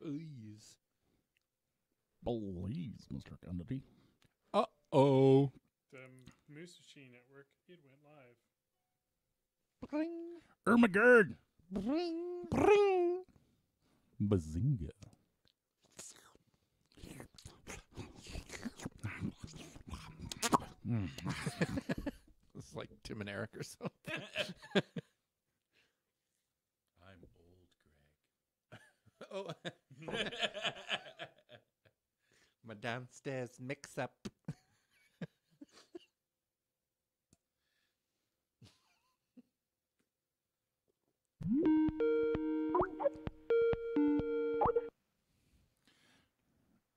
Please. Please, Mr. Kennedy. Uh-oh. The Moose Machine Network, it went live. Bring. Ermagerd. Bring. Bring. Bazinga. It's like Tim and Eric or something. I'm old, Greg. Oh. My downstairs mix-up.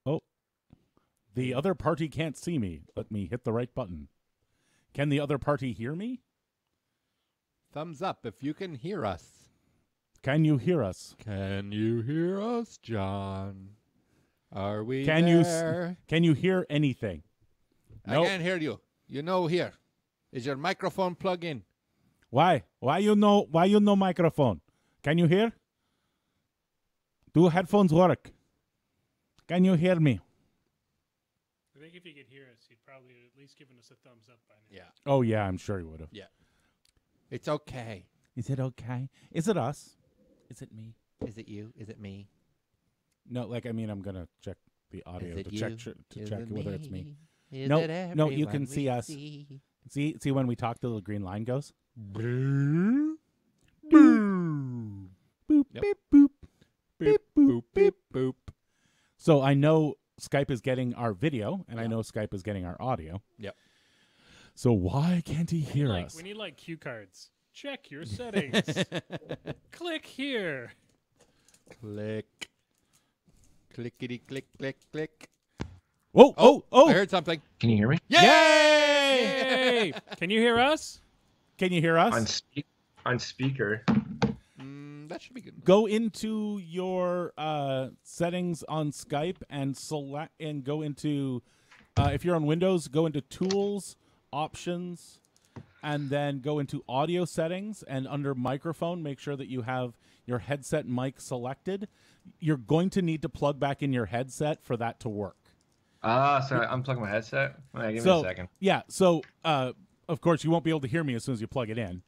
Oh. The other party can't see me. Let me hit the right button. Can the other party hear me? Thumbs up if you can hear us. Can you hear us? Can you hear us, John? Are we Can there? Can you hear anything? I Nope. can't hear you. You know here. Is your microphone plug in? Why? Why you no microphone? Can you hear? Do headphones work? Can you hear me? I think if he could hear us, he'd probably at least given us a thumbs up by now. Yeah. Oh yeah, I'm sure he would have. Yeah. It's okay. Is it okay? Is it us? Is it me? Is it you? Is it me? No, I'm gonna check the audio Is it to you? check Is check it whether it's me. Is No, it no, you everyone can see we us. see? See when we talk, the little green line goes. Boop. Boop, Yep. beep, boop. Beep, boop, beep, boop. So I know Skype is getting our video, and I Yeah. know Skype is getting our audio. Yep. So why can't he hear us? We need cue cards. Check your settings. Click here. Click. Clickety click click click. Oh! I heard something. Can you hear me? Yay! Hey, can you hear us? Can you hear us? On speaker. That should be good. Go into your settings on Skype and select and go into if you're on Windows, go into Tools, Options, and then go into Audio Settings, and under Microphone, make sure that you have your headset mic selected. You're going to need to plug back in your headset for that to work. So I unplug my headset. All right, give me a second. Yeah, so of course you won't be able to hear me as soon as you plug it in,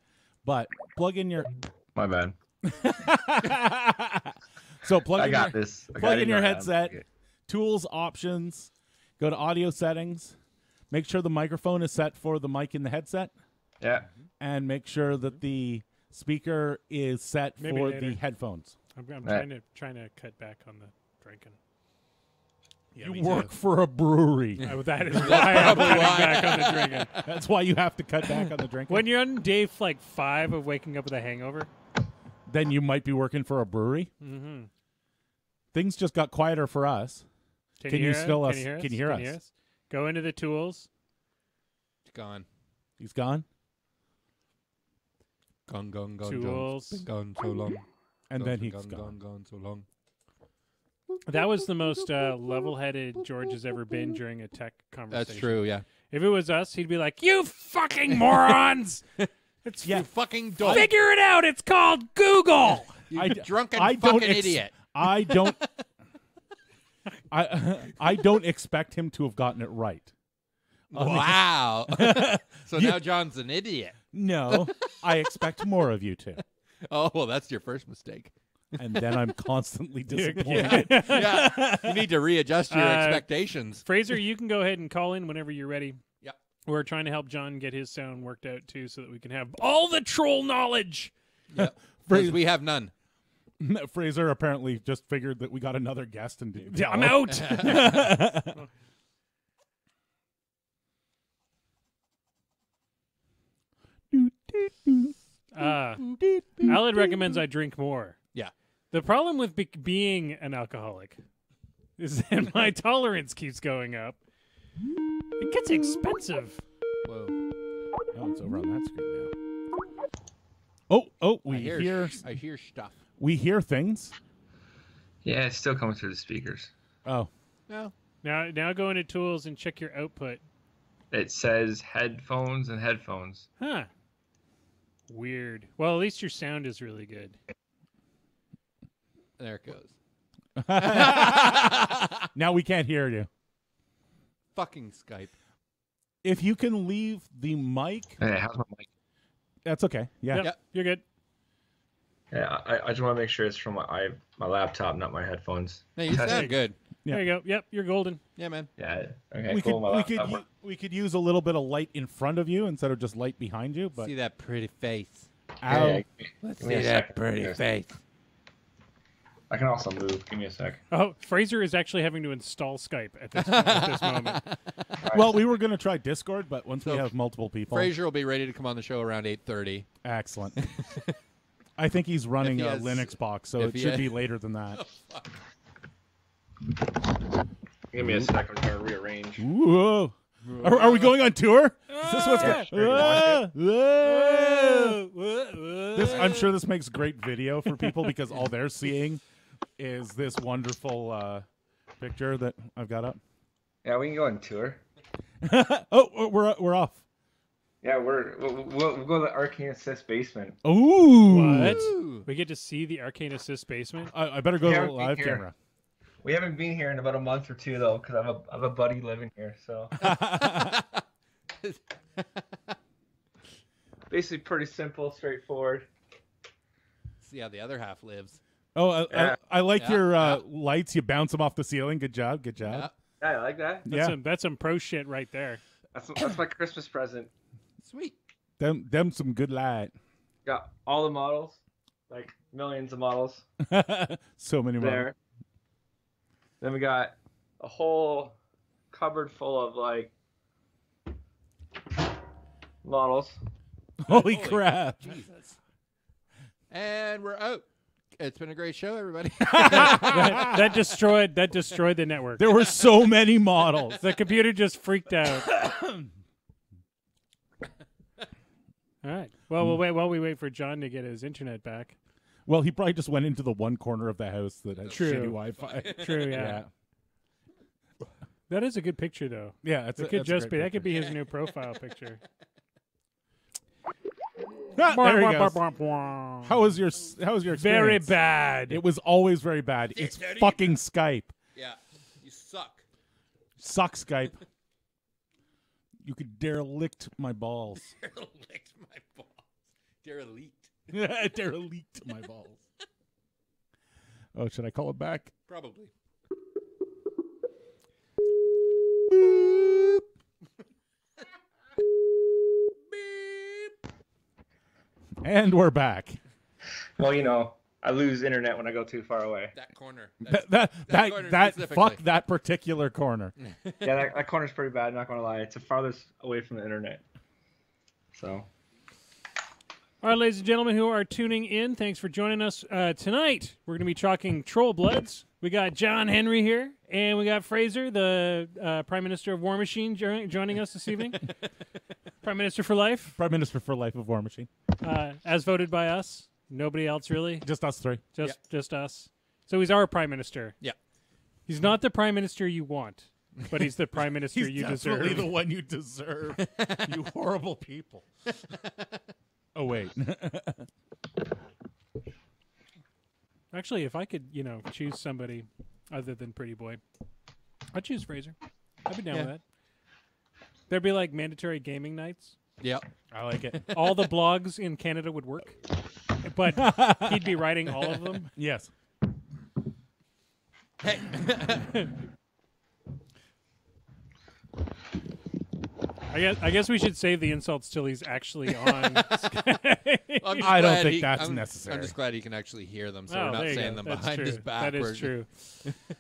but plug in your. My bad. So plug I in got your, this. plug in your headset, Tools, Options, go to Audio Settings, make sure the microphone is set for the mic in the headset, Yeah. and make sure that the speaker is set Maybe for later. the headphones. I'm Right. trying to cut back on the drinking. Yeah, You me work too. for a brewery. That is why I'm cutting back on the drinking. That's why you have to cut back on the drinking. When you're on day 5 of waking up with a hangover. Then you might be working for a brewery. Mm-hmm. Things just got quieter for us. Can you still us? Can you hear us? Go into the tools. It's gone. He's gone. Gone. Tools. Been gone so long. And then he's Gone so long. That was the most level-headed George has ever been during a tech conversation. That's true, yeah. If it was us, he'd be like, "You fucking morons! It's You fucking dope. figure it out. It's called Google." You drunken I don't fucking idiot. I don't. I don't expect him to have gotten it right. Wow. So now John's an idiot. No, I expect more of you two, Oh, well, that's your first mistake. and then I'm constantly disappointed. Yeah. You need to readjust your expectations. Fraser, you can go ahead and call in whenever you're ready. Yep. We're trying to help John get his sound worked out, too, so that we can have all the troll knowledge. Yep. Because we have none. Fraser apparently just figured that we got another guest and didn't Yeah, I'm tell. out. Aled recommends I drink more. Yeah. The problem with being an alcoholic is that my tolerance keeps going up. It gets expensive. Whoa. Oh, it's over on that screen now. Oh, we I hear stuff. we hear things. Yeah, it's still coming through the speakers. Oh, No. Now go into tools and check your output. it says headphones and headphones. Huh. Weird. Well, at least your sound is really good. There it goes. Now we can't hear you. Fucking Skype. If you can leave the mic, Hey, how's my mic? that's okay. Yeah. Yep, you're good. Yeah, I just want to make sure it's from my laptop, not my headphones. No, you Testing. sound good. Yeah. There you go. Yep, you're golden. Yeah, man. Yeah. Okay. We cool. My could laptop. we could use a little bit of light in front of you instead of just light behind you. But See that pretty face. ow. Yeah, Let's give me see a that second. pretty Give me a face. I can also move. Give me a sec. Oh, Fraser is actually having to install Skype at this moment. Well, we were going to try Discord, but once we So, have multiple people, Fraser will be ready to come on the show around 8:30. excellent. I think he's running If he a has- Linux box, so if it he should has- be later than that. Give me a sec. I'm trying to rearrange. Whoa. Are we going on tour? Is this what's Yeah, going sure. This, I'm sure this makes great video for people because all they're seeing is this wonderful picture that I've got up. Yeah, we can go on tour. Oh, we're off. Yeah, we'll go to the Arcane Assist basement. Ooh. What? Ooh. We get to see the Arcane Assist basement? I better go Yeah, to the we live here. camera. We haven't been here in about a month or two though, because I have a buddy living here. So basically, pretty simple, straightforward. See how the other half lives. Oh, Yeah. I like Yeah. your Yeah. lights. You bounce them off the ceiling. Good job. Good Yeah. job. Yeah, I like that. Yeah. That's some pro shit right there. That's my Christmas present. Sweet. Them some good light. Got all the models, like millions of models So many more. there. Then we got a whole cupboard full of like models. Holy crap. Jesus. And we're out. It's been a great show, everybody. that destroyed the network. There were so many models. The computer just freaked out. All right. Well, we'll wait while we wait for John to get his internet back. Well, he probably just went into the one corner of the house that has True. shitty Wi-Fi. True. Yeah. That is a good picture, though. Yeah, that's It could just be that could be his new profile picture. Ah, there he goes. How How was your experience? very bad? It was always very bad. It's fucking Skype. Yeah. You suck. Suck Skype. You could derelict my balls. Derelict my balls. Derelict. Derelict my balls. Oh, should I call it back? Probably. Beep. And we're back. Well, you know, I lose internet when I go too far away. That corner. That corner fuck specifically. that particular corner. Yeah, that corner's pretty bad. Not gonna lie, it's the farthest away from the internet. So All right, ladies and gentlemen who are tuning in, thanks for joining us tonight. We're going to be talking Troll Bloods. We got John Henry here, and we got Fraser, the Prime Minister of War Machine, joining us this evening. Prime Minister for life, Prime Minister for Life of War Machine. as voted by us. Nobody else really, Just us three. just us. So he's our Prime Minister. Yeah. He's not the Prime Minister you want, but he's the Prime Minister He's you definitely deserve. the one you deserve. You horrible people. Oh wait. Actually, if I could, choose somebody other than Pretty Boy, I'd choose Fraser. I'd be down Yeah. with that. There'd be like mandatory gaming nights. Yep. I like it. All the blogs in Canada would work, but he'd be writing all of them. Yes. Hey. I guess we should save the insults till he's actually on. I'm just I don't glad think that's I'm necessary. just glad he can actually hear them, so Oh, we're not there you saying go. them That's behind true. his back. That is true.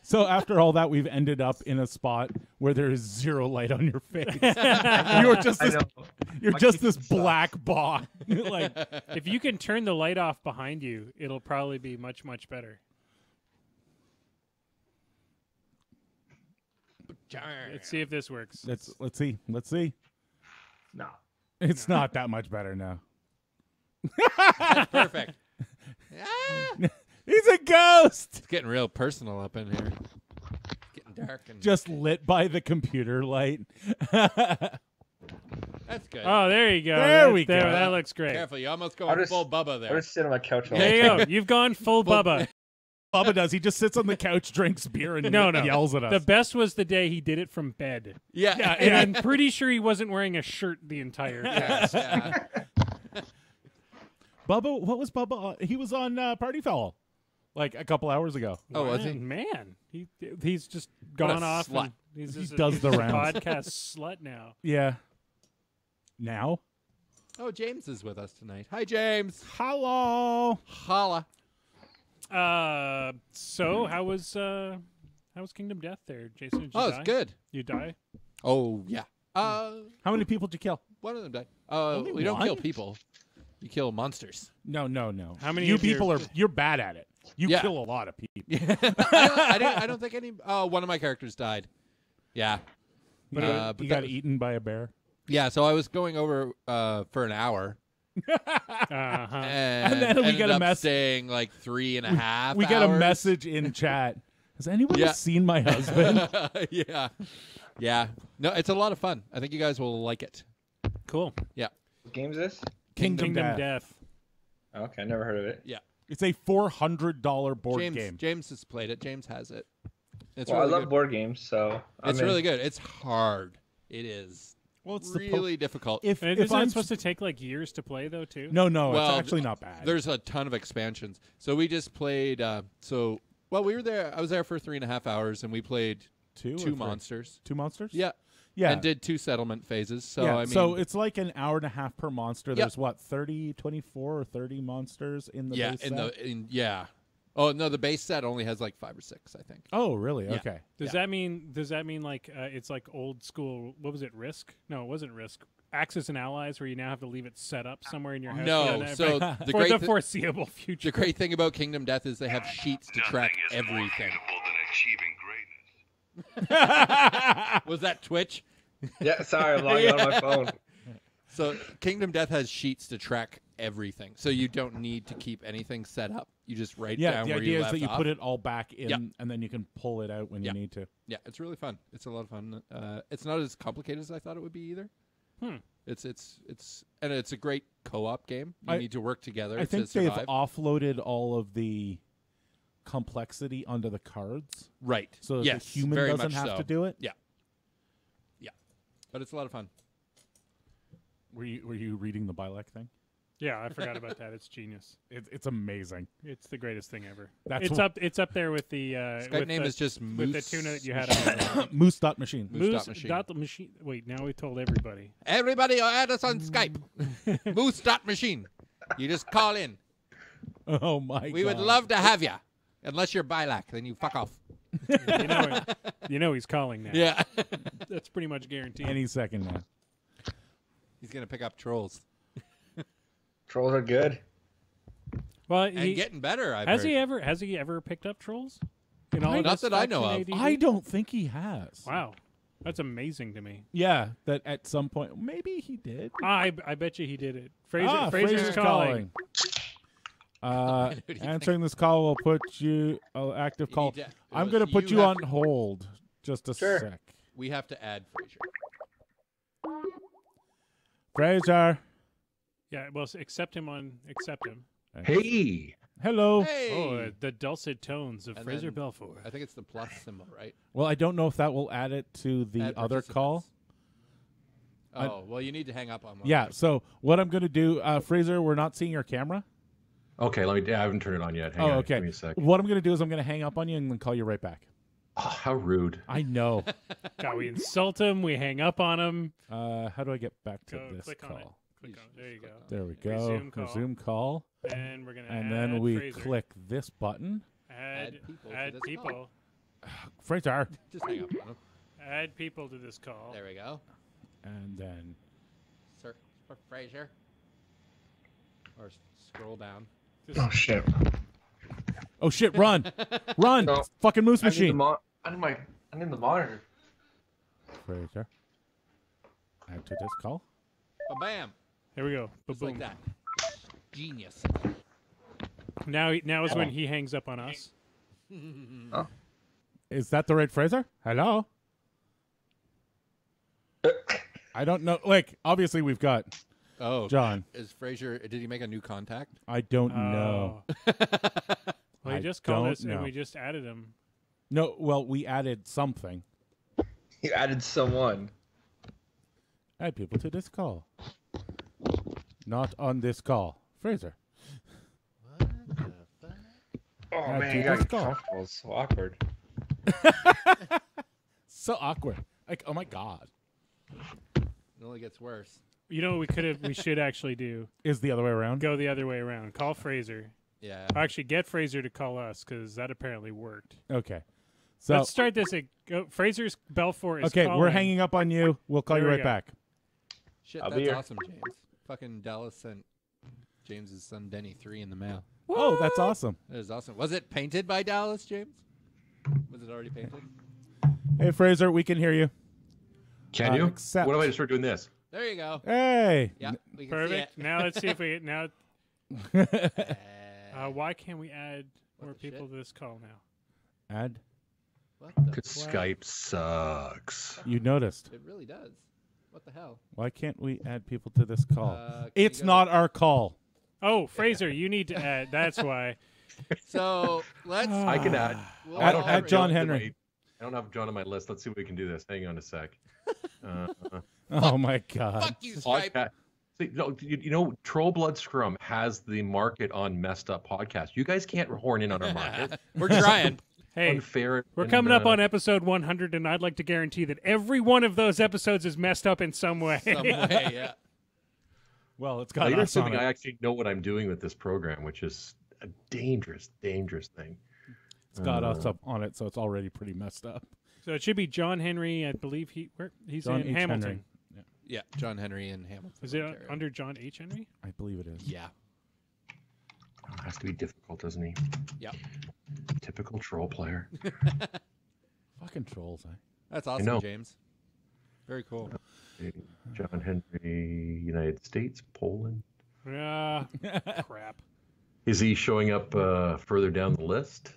So after all that, we've ended up in a spot where there is zero light on your face. You're just I this, know. you're My just kitchen this sucks. black bot. Like If you can turn the light off behind you, it'll probably be much, much better. Let's see if this works. let's see. No. It's not that much better now. That's perfect. Ah, He's a ghost. it's getting real personal up in here. It's getting dark and Just lit by the computer light. That's good. Oh, there you go. There we go. That looks great. Careful, you almost go I'll just- full Bubba I'll there. just sit on my couch all There day. you go. You've gone full Bubba. Bubba does. He just sits on the couch, drinks beer, and No. yells at us. The best was the day he did it from bed. Yeah. And I'm pretty sure he wasn't wearing a shirt the entire time. Yeah. Bubba, what was Bubba on? He was on Party Foul like a couple hours ago. Oh, was he? Man, he's just gone a off. slut. And he's He just does the he's a rounds. podcast slut now. Yeah. Now? Oh, James is with us tonight. Hi, James. Hello. Holla. So how was Kingdom Death there, Jason? Did you Oh, die? it's good. You die? Oh, yeah. How many people did you kill? One of them died. Only We don't one? kill people. You kill monsters. No. How many You of your- people you're bad at it. You Yeah. kill a lot of people. I don't think any. One of my characters died. Yeah. But But you that got was- eaten by a bear. Yeah, so I was going over for an hour. Uh-huh. And then we ended got a up mess- staying like 3.5 We got a hours. message in chat. Has anyone Yeah. seen my husband? Yeah. Yeah. No, it's a lot of fun. I think you guys will like it. Cool. Yeah. What game is this? Kingdom Death. Death. Oh, okay, I never heard of it. Yeah. It's a $400 board James, game. James has played it. James has it. It's Well, really I love good. board games, so It's really good. It's hard. It is Well, it's really difficult. If Isn't I'm it supposed to take like years to play though too? No, Well, it's actually not bad. There's a ton of expansions. So we just played. We were there. I was there for 3.5 hours, and we played two two monsters. Two monsters? Yeah. Yeah. And did 2 settlement phases. So yeah. I mean, so it's like an hour and a half per monster. Yep. There's what, 24 or 30 monsters in the yeah, base set? yeah. Oh no, the base set only has like 5 or 6, I think. Oh, really? Yeah. Okay. Does that mean like it's like old school? What was it? Risk? No, it wasn't Risk. Axis and Allies, where you now have to leave it set up somewhere in your house. No, for so the, the for great the thi- foreseeable future. The great thing about Kingdom Death is they have sheets to track Nothing is more everything. beautiful than achieving greatness. Was that Twitch? Yeah, sorry, I'm logging on my phone. So Kingdom Death has sheets to track everything, so you don't need to keep anything set up. You just write Yeah, down the where idea you is left that you off. put it all back in, Yep. and then you can pull it out when Yep. you need to. Yeah, it's really fun. It's a lot of fun. It's not as complicated as I thought it would be either. It's and it's a great co-op game. You need to work together. I think to they've survive. offloaded all of the complexity onto the cards, Right. so that yes, the human very doesn't much have so. to do it. Yeah. Yeah. But it's a lot of fun. Were you reading the Bilek thing? Yeah, I forgot about that. It's genius. It's amazing. It's the greatest thing ever. That's It's up there with the Skype with name the, is just with the Moose tuna that you had on Moose Dot Machine. Moose Dot Machine. Dot machine. Wait, now we told everybody. Everybody add us on Skype. Moose Dot Machine. You just call in. Oh my! We would God. love to have you. Unless you're Bilac, then you fuck off. You know he's calling now. Yeah. That's pretty much guaranteed. any second now. He's going to pick up trolls. Trolls are good. Well, And he, getting better, I've has heard. he ever picked up trolls? In all of Not his that I know of. faction ADD? I don't think he has. Wow, that's amazing to me. Yeah, that at some point maybe he did. I bet you he did it. Fraser's Fraser's calling. Who do you Answering this call will put you active call. need to- I'm going to put you have on hold. Just a Sure. sec. We have to add Fraser. Fraser. Yeah, well, accept him. Hey, Hello. Hey. Oh, the dulcet tones of And Fraser then- Belfour. I think it's the plus symbol, right? Well, I don't know if that will add it to the Add other call. participants. Oh, well, you need to hang up on one. Yeah, so what I'm going to do, Fraser, we're not seeing your camera. okay. Let me. I haven't turned it on yet. Hang on. okay. Give me a sec. What I'm going to do is I'm going to hang up on you and then call you right back. Oh, how rude. I know. God, we insult him. We hang up on him. How do I get back to Go this click on it. call? Click on it. There you go. There we go. Resume call. Resume call. And we're gonna And add then we Fraser. click this button. Add Add people to this people. Fraser. Just hang up on him. Add people to this call. There we go. And then Search for Fraser. Or scroll down. Just- Oh shit! oh shit, run. Run. No. Fucking moose I need the machine. I need the monitor. Fraser. Add to this call. Bam. There we go. Just Ba-boom. like that. Genius. Now is when he hangs up on us. Is that the right Fraser? Hello? I don't know. Like, obviously, we've got Oh, John. Is Fraser? Did he make a new contact? I don't know. Well, he I just called don't us, and know. we just added him. No, well, we added something. You added someone. Add people to this call. Not on this call. Fraser. Oh Add man, to you got this call. comfortable. It's so awkward. So awkward. Like, oh my God. It only gets worse. You know what we should actually do? Is the other way around? Go the other way around. Call Fraser. Yeah. Actually, get Fraser to call us because that apparently worked. Okay. So, Let's start this. Fraser's Belfort is okay, calling. we're hanging up on you. We'll call There you we right go. back. Shit, I'll be that's here. awesome, James. Fucking Dallas sent James's son Denny 3 in the mail. Oh, that's awesome. That is awesome. Was it painted by Dallas, James? Was it already painted? Hey, Fraser, we can hear you. Can you? Except- What if I just start doing this? There you go. Hey. Yeah, we can Perfect. see Now let's see if we now. it. Why can't we add more the people shit? to this call now? Add. What the? Because Skype sucks. You noticed. It really does. What the hell? Why can't we add people to this call? Can It's you go not our call. Oh, Fraser, you need to add. That's why. So let's. I can add. we'll Add- all add John on my- Henry. I don't have John on my list. Let's see if we can do this. Hang on a sec. Oh my God. Fuck you, Skype. Podcast. See, no, you know, Troll Blood Scrum has the market on messed up podcasts. You guys can't horn in on our market. We're trying. Hey, Unfair. we're and, coming up on episode 100, and I'd like to guarantee that every one of those episodes is messed up in some way. Some way, yeah. Well, it's Now, got you're us on assuming it. I actually know what I'm doing with this program, which is a dangerous, dangerous thing. It's got us up on it, so it's already pretty messed up. So it should be John Henry. I believe he's John in H. Hamilton. Henry. Yeah, John Henry in Hamilton. Is it Ontario. under John H. Henry? I believe it is. Yeah. Oh, it has to be difficult, doesn't he? Yep. Typical troll player. Fucking trolls, eh? That's know. awesome, James. Very cool. John Henry, United States, Poland. Ah, crap. Is he showing up further down the list?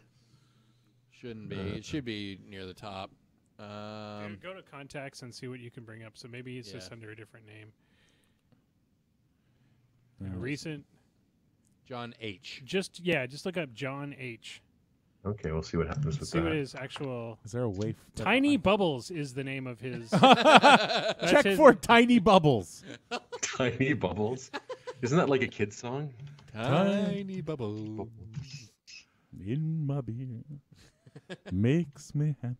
Shouldn't be. It should be near the top. Go to contacts and see what you can bring up. So maybe it's just Yeah. under a different name. Yeah. Recent. John H. Just look up John H. Okay, we'll see what happens with See what that. his actual Is there a way? Tiny Bubbles is the name of his. Check his- for Tiny Bubbles. Tiny Bubbles. Isn't that like a kid's song? Tiny bubble. In my beer. Makes me happy.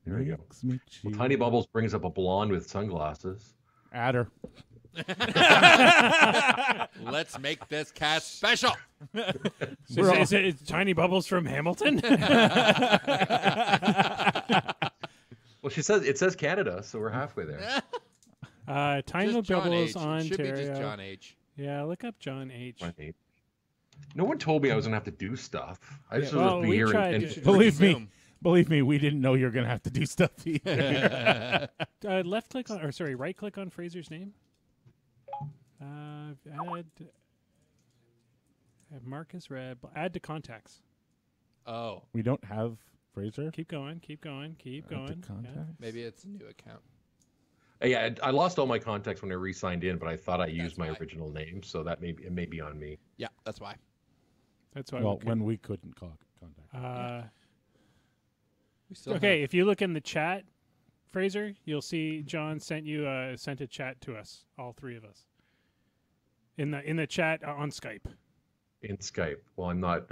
There we go. Makes me cheer. Well, Tiny Bubbles brings up a blonde with sunglasses. Adder. Let's make this cast special. Is it Tiny Bubbles from Hamilton? Well, it says Canada, so we're halfway there. Tiny Just John Bubbles, H. It should be Ontario. just John H. Yeah, look up John H. No one told me I was gonna have to do stuff. I just well, was be we here tried and to- Believe me, we didn't know you were gonna have to do stuff either. Left click on, or sorry, right click on Fraser's name. Add Marcus Red. Add to contacts. Oh, We don't have Fraser. Keep going. Keep going. Keep Add to going. Yeah. contacts? maybe it's a new account. yeah, I lost all my contacts when I re-signed in, but I thought I used my why. original name, so that it may be on me. Yeah, that's why. That's why. Well, we when we couldn't contact. We still okay, if you look in the chat, Fraser, you'll see John sent a chat to us, all three of us. In the chat on Skype. In Skype. Well, I'm not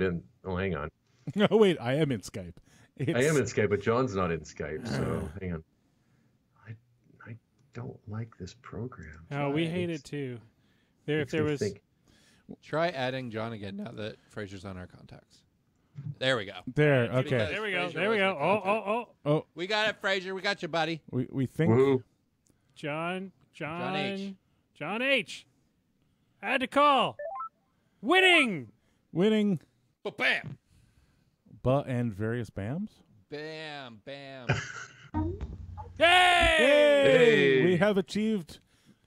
in. Oh, hang on. No, wait, I am in Skype. I am in Skype, but John's not in Skype, so hang on. I don't like this program. Oh, we hate it too. If there was Try adding John again now that Fraser's on our contacts. There we go. There. Because Okay. there we go. Fraser There we was go. the Oh, contact. oh, oh. We got it, Fraser. We got you, buddy. We think. Woohoo. John H. John H. Had to call. Winning. Winning. Bam. And various BAMs. Bam. Bam. Yay! Hey! We have achieved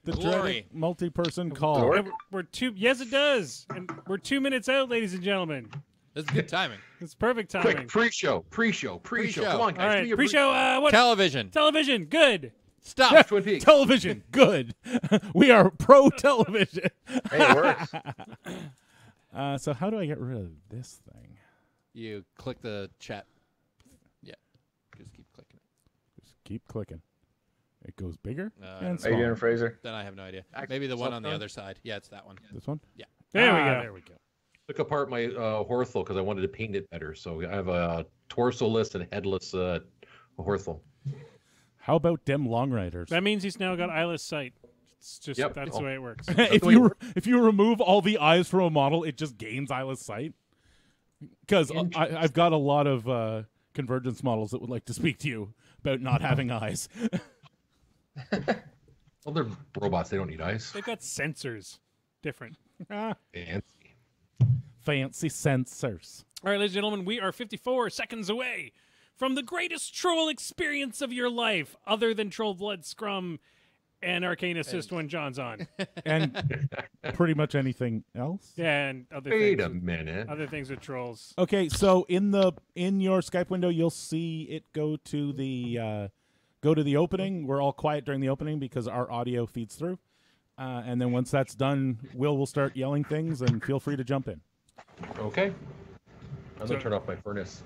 the Glory. dreaded multi-person call. Glory. And we're two. Yes, it does. And we're 2 minutes out, ladies and gentlemen. This is good timing. It's perfect timing. Quick, pre-show. Pre-show. Come on, guys. All do right, your pre-show. What? Television. Television. Good. Stop. Twin Peaks. Television, good. We are pro television. Hey, it works. So how do I get rid of this thing? You click the chat. Yeah. Just keep clicking it. Just keep clicking. It goes bigger and How you smaller. doing, Fraser? Then I have no idea. Maybe the one on the other side. Yeah, it's that one. This one? There we go. There we go. Took apart my Horthel because I wanted to paint it better. So I have a torso-less and headless Horthel. How about them long riders? That means he's now got eyeless sight. It's just Yep. that's the way it works. If you remove all the eyes from a model, it just gains eyeless sight. Because I've got a lot of convergence models that would like to speak to you about not having eyes. Well, they're robots. They don't need eyes. They've got sensors. Different. Fancy. Fancy sensors. All right, ladies and gentlemen, we are 54 seconds away from the greatest troll experience of your life, other than Troll Blood Scrum and Arcane Assist when John's on. And pretty much anything else. Yeah, and other Wait things. a minute. Other things with trolls. Okay, so in your Skype window, you'll see it go to the opening. We're all quiet during the opening because our audio feeds through. And then once that's done, will start yelling things, and feel free to jump in. Okay. I'm going to turn off my furnace.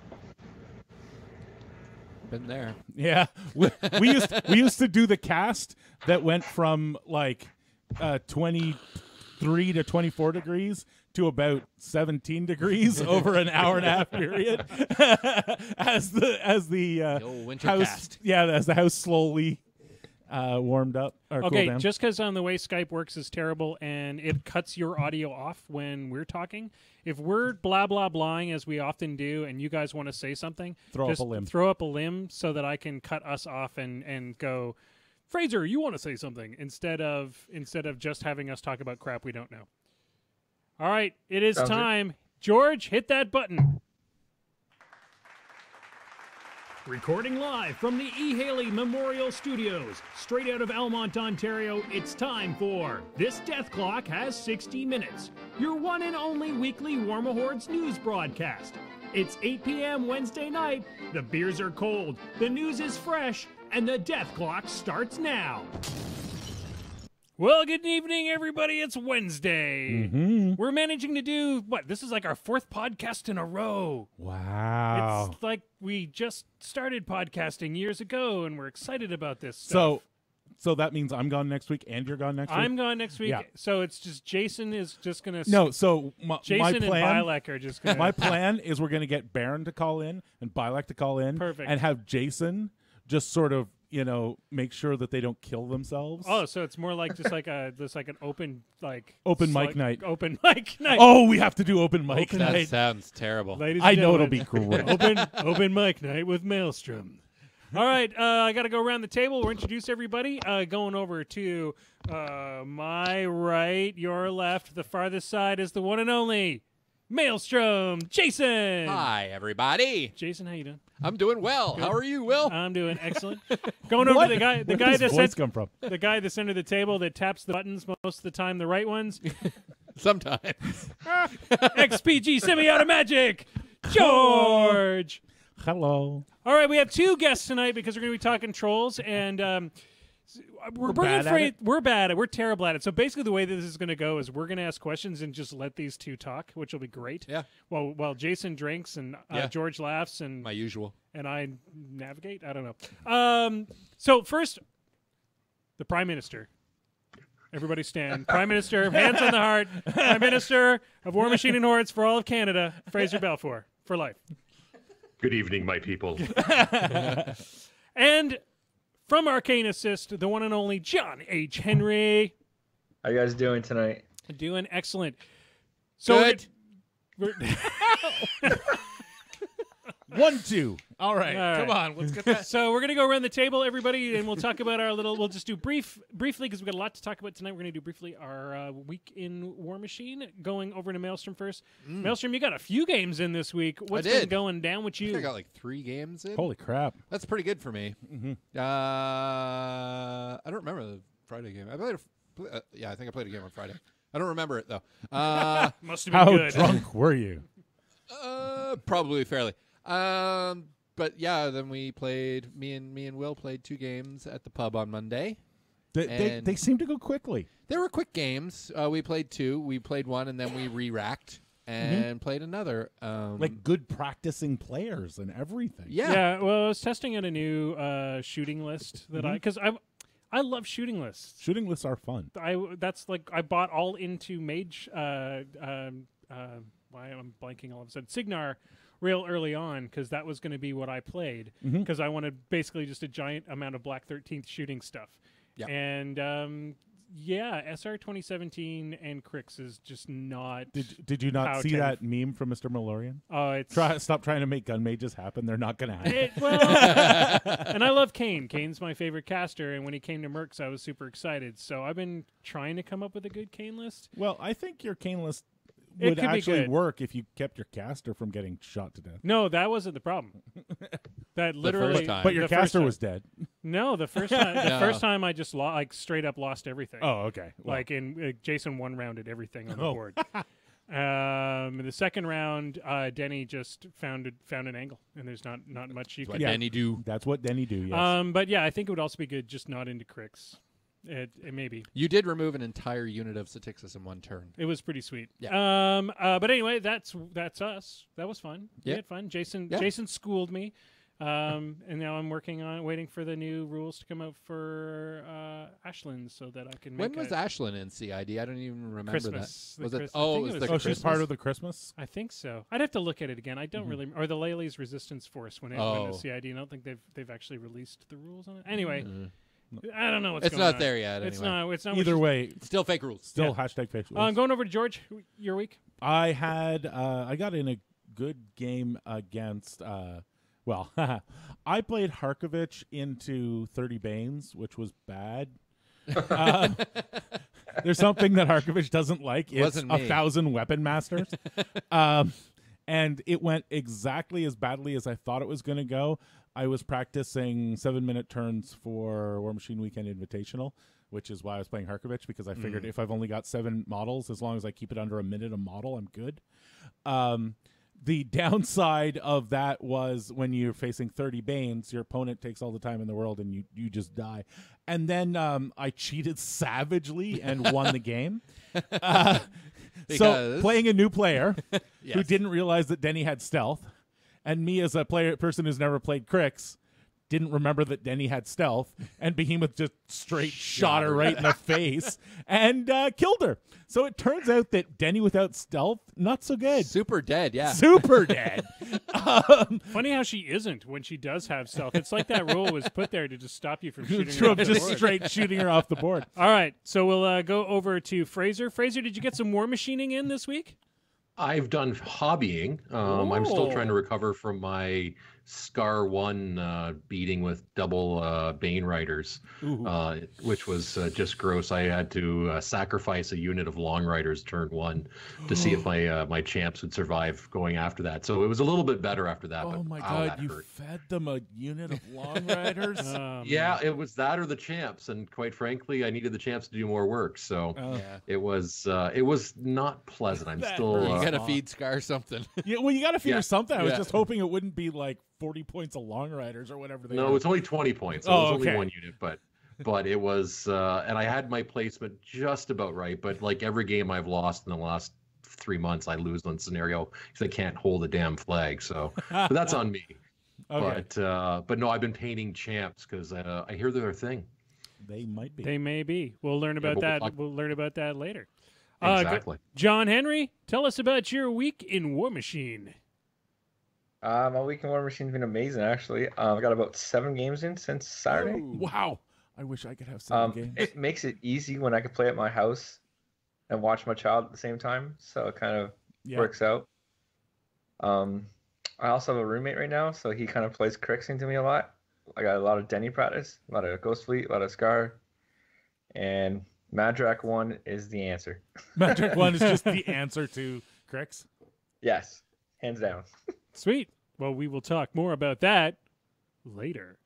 Been there. Yeah, we used to do the cast that went from like 23 to 24 degrees to about 17 degrees over an hour and a half period as the old winter house cast. as the house slowly warmed up or cooled Okay, down. just because on the way Skype works is terrible and it cuts your audio off when we're talking. If we're blah blah blahing as we often do, and you guys want to say something, Throw just up a limb. Throw up a limb so that I can cut us off and go, Fraser, you want to say something instead of just having us talk about crap we don't know. All right, it is Sounds good. time. George, hit that button. Recording live from the E. Haley Memorial Studios, straight out of Almont, Ontario, it's time for This Death Clock Has 60 Minutes, your one and only weekly Warmahordes news broadcast. It's 8 p.m. Wednesday night, the beers are cold, the news is fresh, and the death clock starts now. Well, good evening, everybody. It's Wednesday. We're managing to do, this is like our fourth podcast in a row. Wow. It's like we just started podcasting years ago, and we're excited about this stuff. So that means I'm gone next week and you're gone next week? I'm gone next week, Yeah. so it's just Jason is just going to... No, so my Jason and plan... Bilek are just going to... My plan is we're going to get Baron to call in and Bilek to call in. Perfect. And have Jason just sort of, make sure that they don't kill themselves. Oh, so it's more like just like an open mic night. Open mic night. Oh, we have to do open mic Open That night. sounds terrible. Ladies I and know it'll gentlemen, be great. open mic night with Maelstrom. All right, I got to go around the table. We'll introduce everybody. Going over to my right, your left, the farthest side is the one and only Maelstrom, Jason. Hi, everybody. Jason, how you doing? I'm doing well. How are you, Will? I'm doing excellent. Going over to the guy Where does that's voice come from? the guy that's under the table that taps the buttons most of the time, the right ones. Sometimes. XPG semi-auto magic, George. Hello. All right, we have two guests tonight because we're going to be talking trolls, and we're bringing bad at it? We're bad at it. We're terrible at it. So basically, the way that this is going to go is we're going to ask questions and just let these two talk, which will be great. Yeah. While Jason drinks and Yeah. George laughs and My usual. I navigate. I don't know. So first, the Prime Minister. Everybody stand. Prime Minister, hands on the heart. Prime Minister of War Machine and Hordes for all of Canada, Fraser Balfour, for life. Good evening, my people. And from Arcane Assist, the one and only John H. Henry. How you guys doing tonight? Doing excellent. So Good. we're- 1, 2. All right. All Come right. on. Let's get that. So we're going to go around the table, everybody, and we'll talk about we'll just do briefly, because we've got a lot to talk about tonight. We're going to do briefly our week in War Machine, going over to Maelstrom first. Maelstrom, you got a few games in this week. What's been did. going down with I think you? I got like 3 games in. Holy crap. That's pretty good for me. Mm-hmm. I don't remember the Friday game. I think I played a game on Friday. I don't remember it, though. Must have been How good. drunk were you? Probably fairly. But yeah, then we played. Me and Will played 2 games at the pub on Monday. They seem to go quickly. They were quick games. We played 2. We played 1, and then we re-racked and played another. Like good practicing players and everything. Yeah. Well, I was testing out a new shooting list that because I love shooting lists. Shooting lists are fun. I bought all into Mage. Why am I blanking all of a sudden? Signar real early on because that was going to be what I played because I wanted basically just a giant amount of Black 13th shooting stuff. Yeah. And SR 2017 and Crix is just not. Did you not see 10. that meme from Mr. Malorian? Oh, it's Stop trying to make gun mages happen. They're not going to happen. And I love Kane. Kane's my favorite caster, and when he came to Mercs, I was super excited. So I've been trying to come up with a good Kane list. Well, I think your Kane list It would could be actually good. work if you kept your caster from getting shot to death. No, that wasn't the problem. That literally, first time. But your the first caster time. was dead. No, the first time. The No. first time I just straight up lost everything. Oh, okay. Well, Like in Jason one-rounded everything on the Oh. board. The second round, Denny just found an angle, and there's not much you What can. Danny do? that's what Denny do. Yes. But yeah, I think it would also be good just not into Crix. It may be. You did remove an entire unit of Satixis in 1 turn. It was pretty sweet. Yeah. But anyway, that's us. That was fun. We Yeah. had fun. Jason Yeah. Jason schooled me. And now I'm waiting for the new rules to come out for Ashland so that I can make When was Ashlyn in CID? I don't even remember Christmas. that. Was The it? Christ- I Oh, think it it was was the oh, Christmas. she's part of the Christmas. I think so. I'd have to look at it again. I don't really, or the Laylee's Resistance Force when it went Oh. to CID. I don't think they've actually released the rules on it. Anyway, Mm. I don't know what's It's going on. not there yet. It's anyway. not. It's not. Either way, Still fake rules. still Yeah. hashtag Facebook. I'm going over to George. Your week. I got in a good game against. I played Harkovich into 30 Banes, which was bad. There's something that Harkovich doesn't like. It's Wasn't me. 1,000 weapon masters. And it went exactly as badly as I thought it was going to go. I was practicing 7-minute turns for War Machine Weekend Invitational, which is why I was playing Harkovich, because I figured if I've only got 7 models, as long as I keep it under a minute a model, I'm good. The downside of that was when you're facing 30 Banes, your opponent takes all the time in the world and you just die. And then I cheated savagely and won the game. So Because- playing a new player who Yes. didn't realize that Denny had stealth, and me as a person who's never played Crix didn't remember that Denny had stealth, and Behemoth just straight shot her right in the face and killed her. So it turns out that Denny without stealth, not so good. Super dead, yeah. Super dead. Funny how she isn't when she does have stealth. It's like that rule was put there to just stop you from shooting her True, off the just board. straight shooting her off the board. All right, so we'll go over to Fraser. Fraser, did you get some war machining in this week? I've done hobbying. I'm still trying to recover from my Scar 1 beating with double Bane Riders, which was just gross. I had to sacrifice a unit of Long Riders turn 1 to see if my champs would survive going after that. So it was a little bit better after that. Oh but, my ow, god, that you hurt. fed them a unit of Long Riders? Yeah, it was that or the champs, and quite frankly, I needed the champs to do more work. So Oh. Yeah. it was not pleasant. I'm That still You hurts. gotta feed Scar something. Yeah, well, you got to figure Yeah. something. I was Yeah. just hoping it wouldn't be like 40 points of Long Riders or whatever they no, are. it's only 20 points. So Oh, it was okay. only 1 unit, but it was, and I had my placement just about right. But like every game I've lost in the last 3 months, I lose on scenario because I can't hold a damn flag. So but that's on me. Okay. But no, I've been painting champs because I hear they're a thing. They might be. They may be. We'll learn about but we'll that. talk- We'll learn about that later. Exactly. John Henry, tell us about your week in War Machine. My week in War Machine's been amazing, actually. I've got about 7 games in since Saturday. Wow. I wish I could have 7 games. It makes it easy when I can play at my house and watch my child at the same time, so it kind of Yeah. works out. I also have a roommate right now, so he kind of plays Crix into me a lot. I got a lot of Denny practice, a lot of Ghost Fleet, a lot of Scar, and Madrak 1 is the answer. Magic 1 is just the answer to Crix. Yes, hands down. Sweet. Well, we will talk more about that later.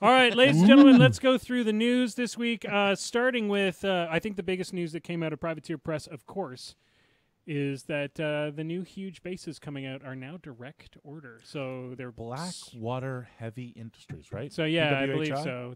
All right, ladies and gentlemen, let's go through the news this week, starting with, I think the biggest news that came out of Privateer Press, of course, is that the new huge bases coming out are now direct order. So they're Blackwater Heavy Industries, right? So yeah, I BWHI? believe so.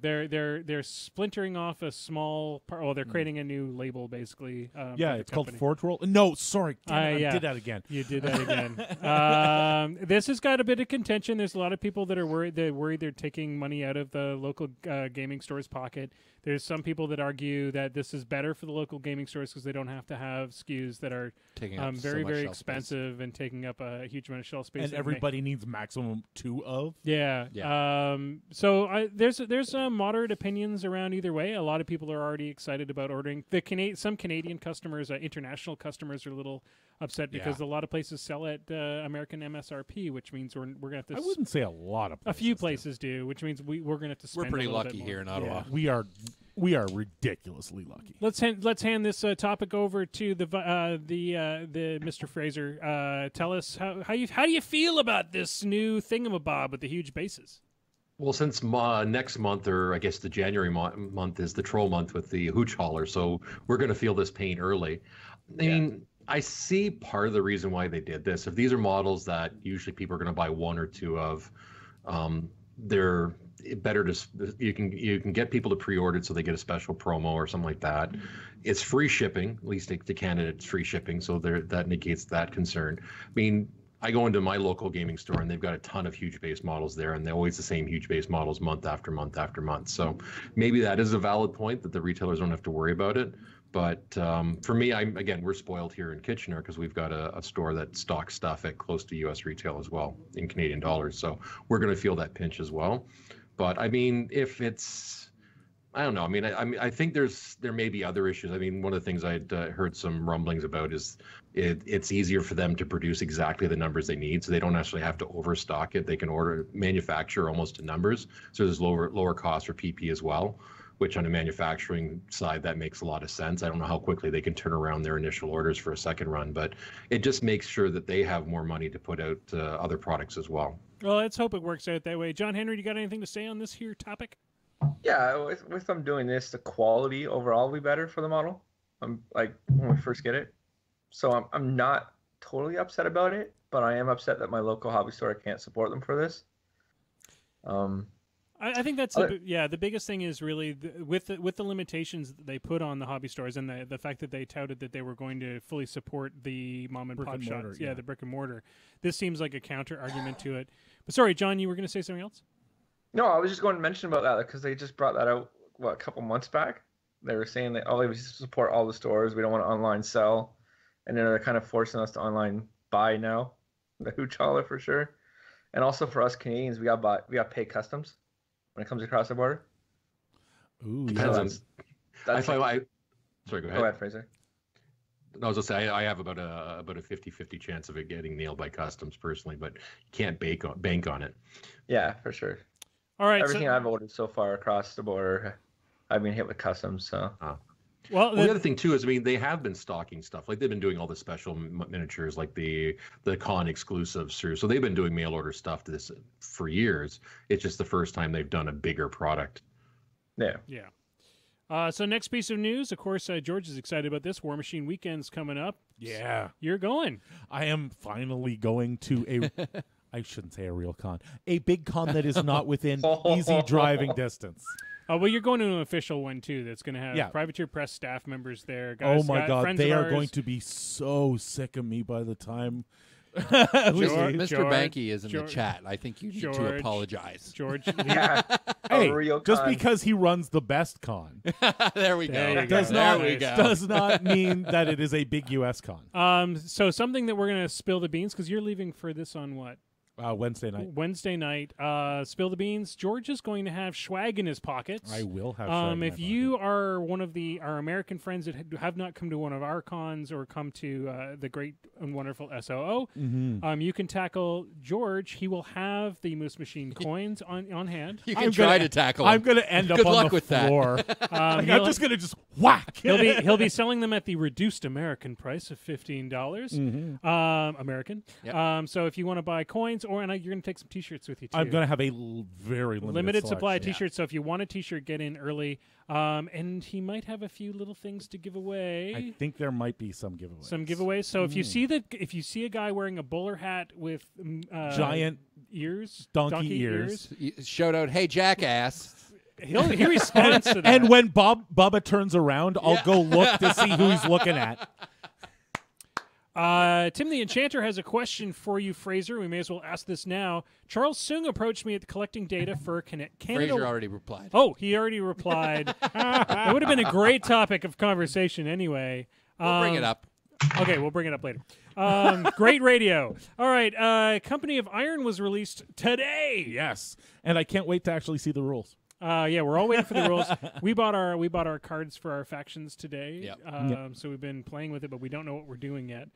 They're splintering off a small part. Oh, they're creating a new label basically. Yeah, it's called Forge World. No, sorry, damn it, yeah. I did that again. You did that again. This has got a bit of contention. There's a lot of people that are worried. They're worried they're taking money out of the local gaming store's pocket. There's some people that argue that this is better for the local gaming stores because they don't have to have SKUs that are Taking up so very, much very shelf space. expensive and taking up a huge amount of shelf space. And everybody needs maximum 2 of. Yeah. So there's moderate opinions around either way. A lot of people are already excited about ordering. Some Canadian customers, international customers, are a little upset because a lot of places sell at American MSRP, which means we're gonna have to. I wouldn't say a lot of A places few places do, which means we're gonna have to spend. We're pretty a little lucky bit here more. in Ottawa. We are ridiculously lucky. Let's hand this topic over to the Mr. Fraser. Tell us how do you feel about this new thingamabob with the huge bases? Well, since next month, or I guess the January month, is the troll month with the hooch hauler, so we're going to feel this pain early. I mean, I see part of the reason why they did this. If these are models that usually people are going to buy 1 or 2 of, they're better to you can get people to pre-order it so they get a special promo or something like that. It's free shipping, at least to Canada. It's free shipping, so that negates that concern. I mean, I go into my local gaming store and they've got a ton of huge base models there, and they're always the same huge base models month after month after month. So maybe that is a valid point that the retailers don't have to worry about it. But for me, we're spoiled here in Kitchener because we've got a store that stocks stuff at close to U.S. retail as well in Canadian dollars. So we're going to feel that pinch as well. But I mean, if it's, I don't know. I mean, I think there may be other issues. I mean, one of the things I'd heard some rumblings about is it's easier for them to produce exactly the numbers they need, so they don't actually have to overstock it. They can manufacture almost to numbers, so there's lower cost for PP as well. Which on the manufacturing side, that makes a lot of sense. I don't know how quickly they can turn around their initial orders for a second run, but it just makes sure that they have more money to put out other products as well. Well, let's hope it works out that way. John Henry, you got anything to say on this here topic? Yeah, with them doing this, the quality overall will be better for the model. Like when we first get it. So I'm not totally upset about it, but I am upset that my local hobby store can't support them for this. I think that's the biggest thing is really with the limitations that they put on the hobby stores and the fact that they touted that they were going to fully support the mom and pop shops, the brick and mortar. This seems like a counter argument to it. But sorry, John, you were going to say something else? No, I was just going to mention about that because they just brought that out a couple months back. They were saying that they support all the stores. We don't want to online sell, and then they're kind of forcing us to online buy now, the hooch hauler for sure, and also for us Canadians, we got to pay customs when it comes across the border. Ooh, Depends on. Sorry, go ahead. Go ahead, Fraser. I was going to say I have about a 50-50 chance of it getting nailed by customs personally, but you can't bank on it. Yeah, for sure. All right. Everything I've ordered so far across the border, I've been hit with customs. So. Well, the other thing too is, I mean, they have been stocking stuff. Like they've been doing all the special miniatures, like the con exclusives through. So they've been doing mail order stuff to this for years. It's just the first time they've done a bigger product. Yeah. Yeah. So next piece of news, of course, George is excited about this. War Machine Weekend's coming up. Yeah. You're going. I am finally going to I shouldn't say a real con. A big con that is not within easy driving distance. Well, you're going to an official one, too, that's going to have Privateer Press staff members there. Guys, oh, my God. They are going to be so sick of me by the time... Mr. Banky is in the chat. I think you need to apologize. George. Hey, just because he runs the best con. There we go. Does not mean that it is a big U.S. con. So something that we're going to spill the beans, because you're leaving for this on what? Wednesday night. Wednesday night. Spill the beans. George is going to have swag in his pockets. I will have swag in my If you are one of our American friends that have not come to one of our cons or come to the great and wonderful SOO, you can tackle George. He will have the Moose Machine coins on hand. You can try to tackle him. I'm going to end up Good on luck the with floor. I'm just going to just whack. He'll be selling them at the reduced American price of $15 American. Yep. So if you want to buy coins or and you're going to take some T-shirts with you too. I'm going to have a very limited supply of selection. T-shirts. So if you want a T-shirt, get in early. And he might have a few little things to give away. I think there might be some giveaways. So if you see a guy wearing a bowler hat with giant ears, donkey ears. Shout out, hey jackass. he responds to that. And when Bubba turns around, I'll go look to see who he's looking at. Tim the Enchanter has a question for you, Fraser. We may as well ask this now. Charles Sung approached me at collecting data for Canada. Fraser already replied. Oh, he already replied. It would have been a great topic of conversation anyway. We'll bring it up. Okay, we'll bring it up later. Great radio. All right, Company of Iron was released today. Yes, and I can't wait to actually see the rules. Yeah, we're all waiting for the rules. We bought our cards for our factions today. Yep. So we've been playing with it, but we don't know what we're doing yet.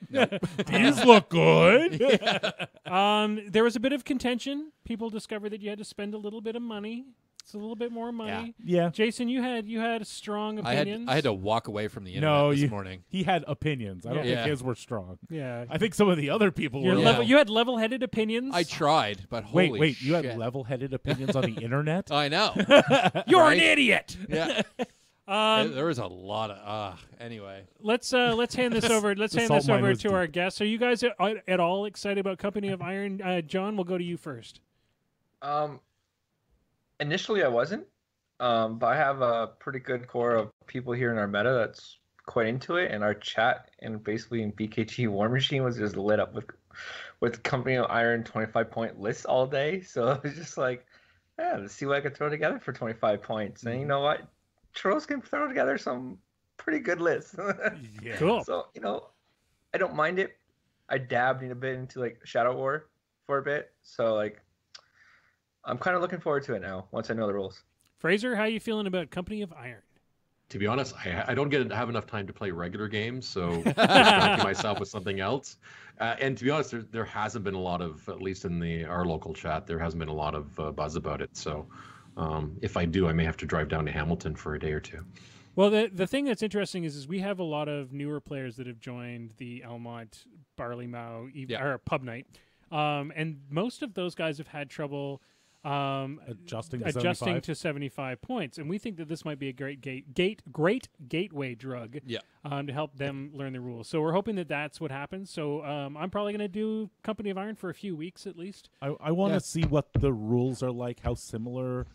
These look good. There was a bit of contention. People discovered that you had to spend a little bit of money. It's a little bit more money. Yeah. Jason, you had strong opinions. I had to walk away from the internet this morning. He had opinions. I don't think his were strong. Yeah. I think some of the other people were. You had level-headed opinions. I tried, but holy wait, you shit. had level-headed opinions on the internet? I know. You're an idiot. Yeah. There was a lot of anyway. Let's hand this over. Let's hand salt this mine over was to our guests. Are you guys at all excited about Company of Iron? John, we'll go to you first. Initially, I wasn't, but I have a pretty good core of people here in our meta that's quite into it, and our chat and basically in BKT War Machine was just lit up with Company of Iron 25-point lists all day. So it was just like, yeah, let's see what I could throw together for 25 points. And you know what? Trolls can throw together some pretty good lists. Yeah. Cool. So, I don't mind it. I dabbed a bit into like Shadow War for a bit. So like I'm kind of looking forward to it now once I know the rules. Fraser, how are you feeling about Company of Iron? To be honest, I don't have enough time to play regular games, so distracting myself with something else. And to be honest, there hasn't been a lot of, at least in our local chat, there hasn't been a lot of buzz about it. So if I do, I may have to drive down to Hamilton for a day or two. Well, the thing that's interesting is we have a lot of newer players that have joined the Elmont Barley Mow or Pub Night, and most of those guys have had trouble adjusting to 75 points, and we think that this might be a great gateway drug to help them learn the rules. So we're hoping that that's what happens. So I'm probably going to do Company of Iron for a few weeks at least. I want to see what the rules are like, how similar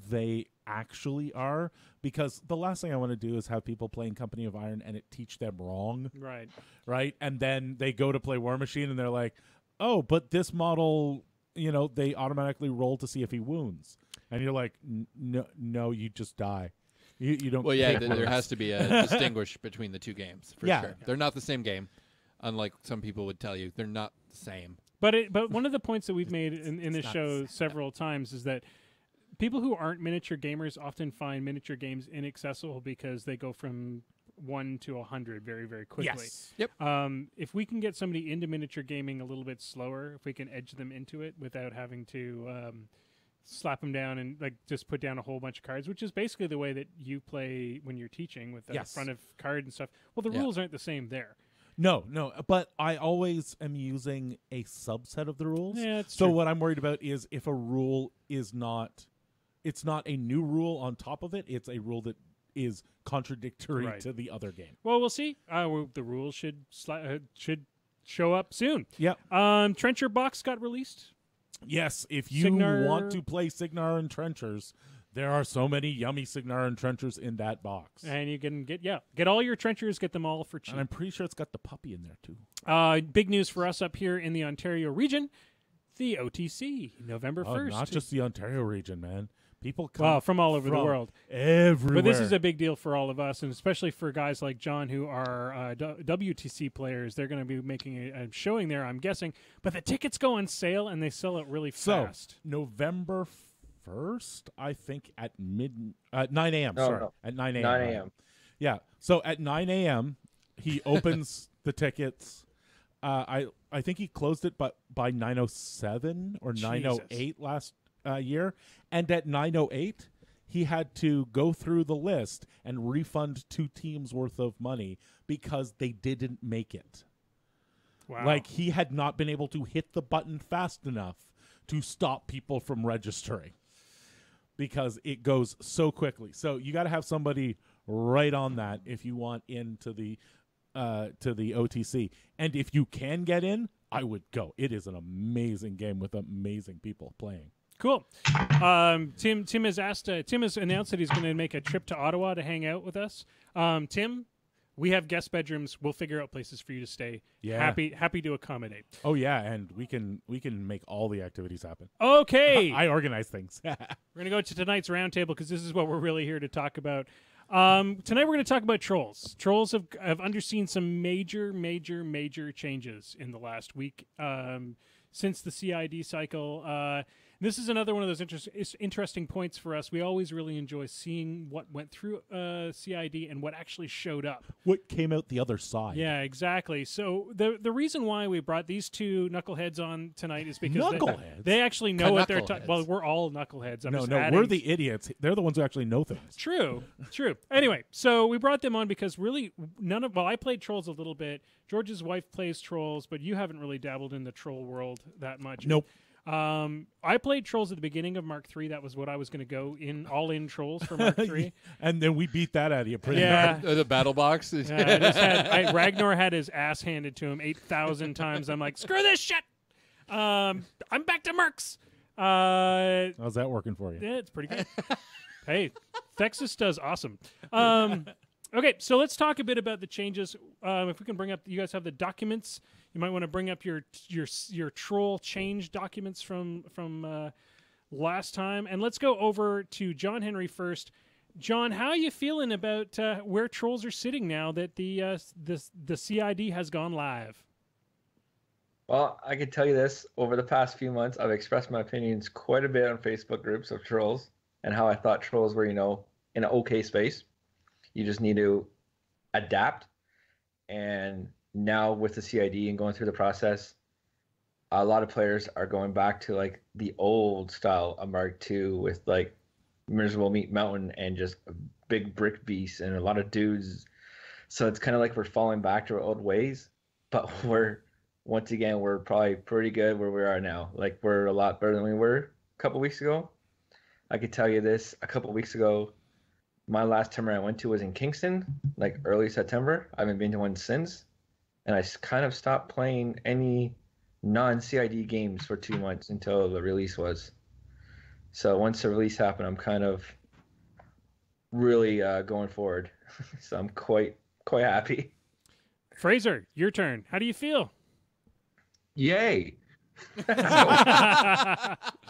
they actually are, because the last thing I want to do is have people playing Company of Iron and it teach them wrong. Right? And then they go to play War Machine and they're like, oh, but this model, they automatically roll to see if he wounds. And you're like, no, you just die. You don't. Well, yeah, there has to be a distinguish between the two games for sure. They're not the same game, unlike some people would tell you. They're not the same. But one of the points that we've made in this show several times is that people who aren't miniature gamers often find miniature games inaccessible because they go from 1 to 100 very, very quickly. Yes. Yep. If we can get somebody into miniature gaming a little bit slower, if we can edge them into it without having to slap them down and like just put down a whole bunch of cards, which is basically the way that you play when you're teaching with the front of card and stuff. Well, the rules aren't the same there. No, but I always am using a subset of the rules. Yeah, that's so true. what I'm worried about is if a rule is not, it's not a new rule on top of it. It's a rule that is contradictory to the other game. Well, we'll see. The rules should show up soon. Yep. Trencher Box got released. Yes, if you want to play Signar and Trenchers, there are so many yummy Signar and Trenchers in that box. And you can get all your Trenchers, get them all for cheap. And I'm pretty sure it's got the puppy in there too. Big news for us up here in the Ontario region, the OTC, November 1st. Not just the Ontario region, man. People come from all over the world. Everywhere. But this is a big deal for all of us, and especially for guys like John who are WTC players. They're going to be making a showing there, I'm guessing. But the tickets go on sale, and they sell it really fast. So, November 1st, I think, at 9 a.m. At 9 a.m. 9 a.m. Yeah. So at 9 a.m., he opens the tickets. I think he closed it by 9:07 or 9:08 last year. And at 9:08, he had to go through the list and refund 2 teams worth of money because they didn't make it. Wow. Like, he had not been able to hit the button fast enough to stop people from registering because it goes so quickly. So you got to have somebody right on that if you want into the OTC. And if you can get in, I would go. It is an amazing game with amazing people playing. Cool. Tim has asked. Tim has announced that he's going to make a trip to Ottawa to hang out with us. Tim, we have guest bedrooms. We'll figure out places for you to stay. Yeah. Happy to accommodate. Oh yeah, and we can make all the activities happen. Okay. I organize things. We're going to go to tonight's roundtable because this is what we're really here to talk about. Tonight we're going to talk about trolls. Trolls have underseen some major changes in the last week since the CID cycle. This is another one of those interesting points for us. We always really enjoy seeing what went through CID and what actually showed up. What came out the other side. Yeah, exactly. So the reason why we brought these two knuckleheads on tonight is because they actually know what they're talking. Well, we're all knuckleheads. We're the idiots. They're the ones who actually know things. True. Anyway, so we brought them on because really I played Trolls a little bit. George's wife plays Trolls, but you haven't really dabbled in the troll world that much. Nope. I played Trolls at the beginning of Mark III. That was what I was going to go all in Trolls for Mark III. And then we beat that out of you pretty hard. The battle box. Ragnar had his ass handed to him 8,000 times. I'm like, screw this shit. I'm back to Mercs. How's that working for you? Yeah, it's pretty good. Hey, Texas does awesome. Okay, so let's talk a bit about the changes. If we can bring up, you guys have the documents. You might want to bring up your troll change documents from last time, and let's go over to John Henry first. John, how are you feeling about where trolls are sitting now that the CID has gone live? Well, I can tell you this: over the past few months, I've expressed my opinions quite a bit on Facebook groups of trolls and how I thought trolls were, in an okay space. You just need to adapt. And now with the CID and going through the process, a lot of players are going back to like the old style of Mark II with like Miserable Meat Mountain and just big brick beasts and a lot of dudes. So it's kind of like we're falling back to our old ways, but we're probably pretty good where we are now. Like we're a lot better than we were a couple weeks ago. I could tell you this: a couple weeks ago, my last tournament I went to was in Kingston, like early September. I haven't been to one since. And I kind of stopped playing any non-CID games for 2 months until the release was. So once the release happened, I'm kind of really going forward. So I'm quite happy. Fraser, your turn. How do you feel? Yay!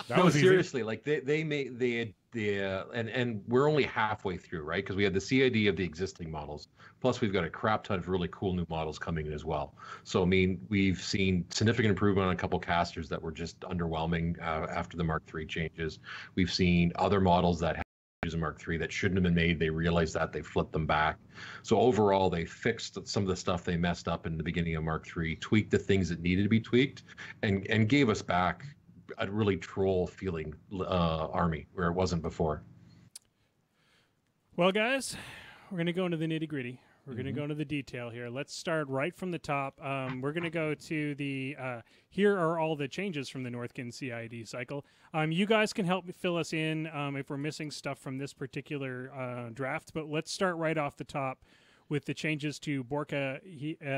No, seriously, like and we're only halfway through, right? Because we had the CID of the existing models, plus we've got a crap ton of really cool new models coming in as well. So I mean, we've seen significant improvement on a couple casters that were just underwhelming after the Mark III changes. We've seen other models that have a Mark III that shouldn't have been made. They realized that, they flipped them back. So overall, they fixed some of the stuff they messed up in the beginning of Mark III, tweaked the things that needed to be tweaked, and gave us back a really troll feeling army where it wasn't before. Well, guys, we're going to go into the nitty gritty. We're going to go into the detail here. Let's start right from the top. We're going to go to the here are all the changes from the Northkin CID cycle. You guys can help fill us in if we're missing stuff from this particular draft, but let's start right off the top with the changes to Borka.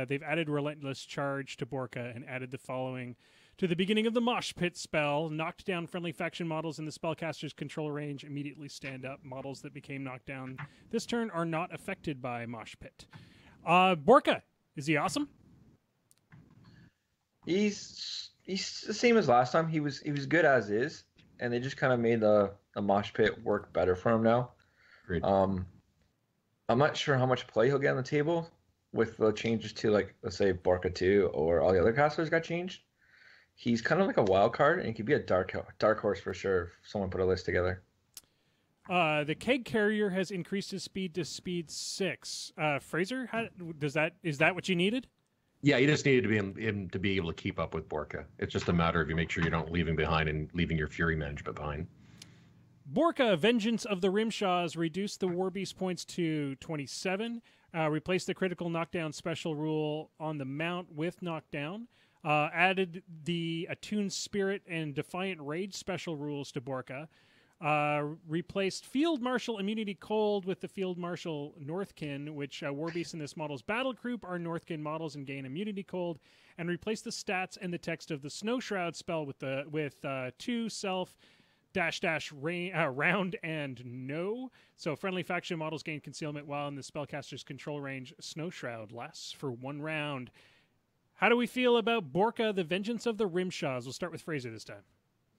They've added Relentless Charge to Borka and added the following. To the beginning of the Mosh Pit spell, knocked down friendly faction models in the spellcaster's control range immediately stand up. Models that became knocked down this turn are not affected by Mosh Pit. Borka, is he awesome? He's the same as last time. He was good as is, and they just kind of made the Mosh Pit work better for him now. Great. I'm not sure how much play he'll get on the table with the changes to, like, let's say Borka 2 or all the other casters got changed. He's kind of like a wild card, and he could be a dark horse for sure if someone put a list together. The Keg Carrier has increased his speed to speed 6. Fraser, is that what you needed? Yeah, you just needed him to be able to keep up with Borka. It's just a matter of you make sure you don't leave him behind and leaving your Fury management behind. Borka, Vengeance of the Rimshaws, reduced the War Beast points to 27. Replaced the critical knockdown special rule on the mount with knockdown. Added the Attuned Spirit and Defiant Rage special rules to Borka. Replaced Field Marshal Immunity Cold with the Field Marshal Northkin, which Warbeasts in this model's battle group are Northkin models and gain Immunity Cold. And replaced the stats and the text of the Snow Shroud spell with 2 self round and no. So friendly faction models gain concealment while in the spellcaster's control range. Snow Shroud lasts for 1 round. How do we feel about Borka, the Vengeance of the Rimshaws? We'll start with Fraser this time.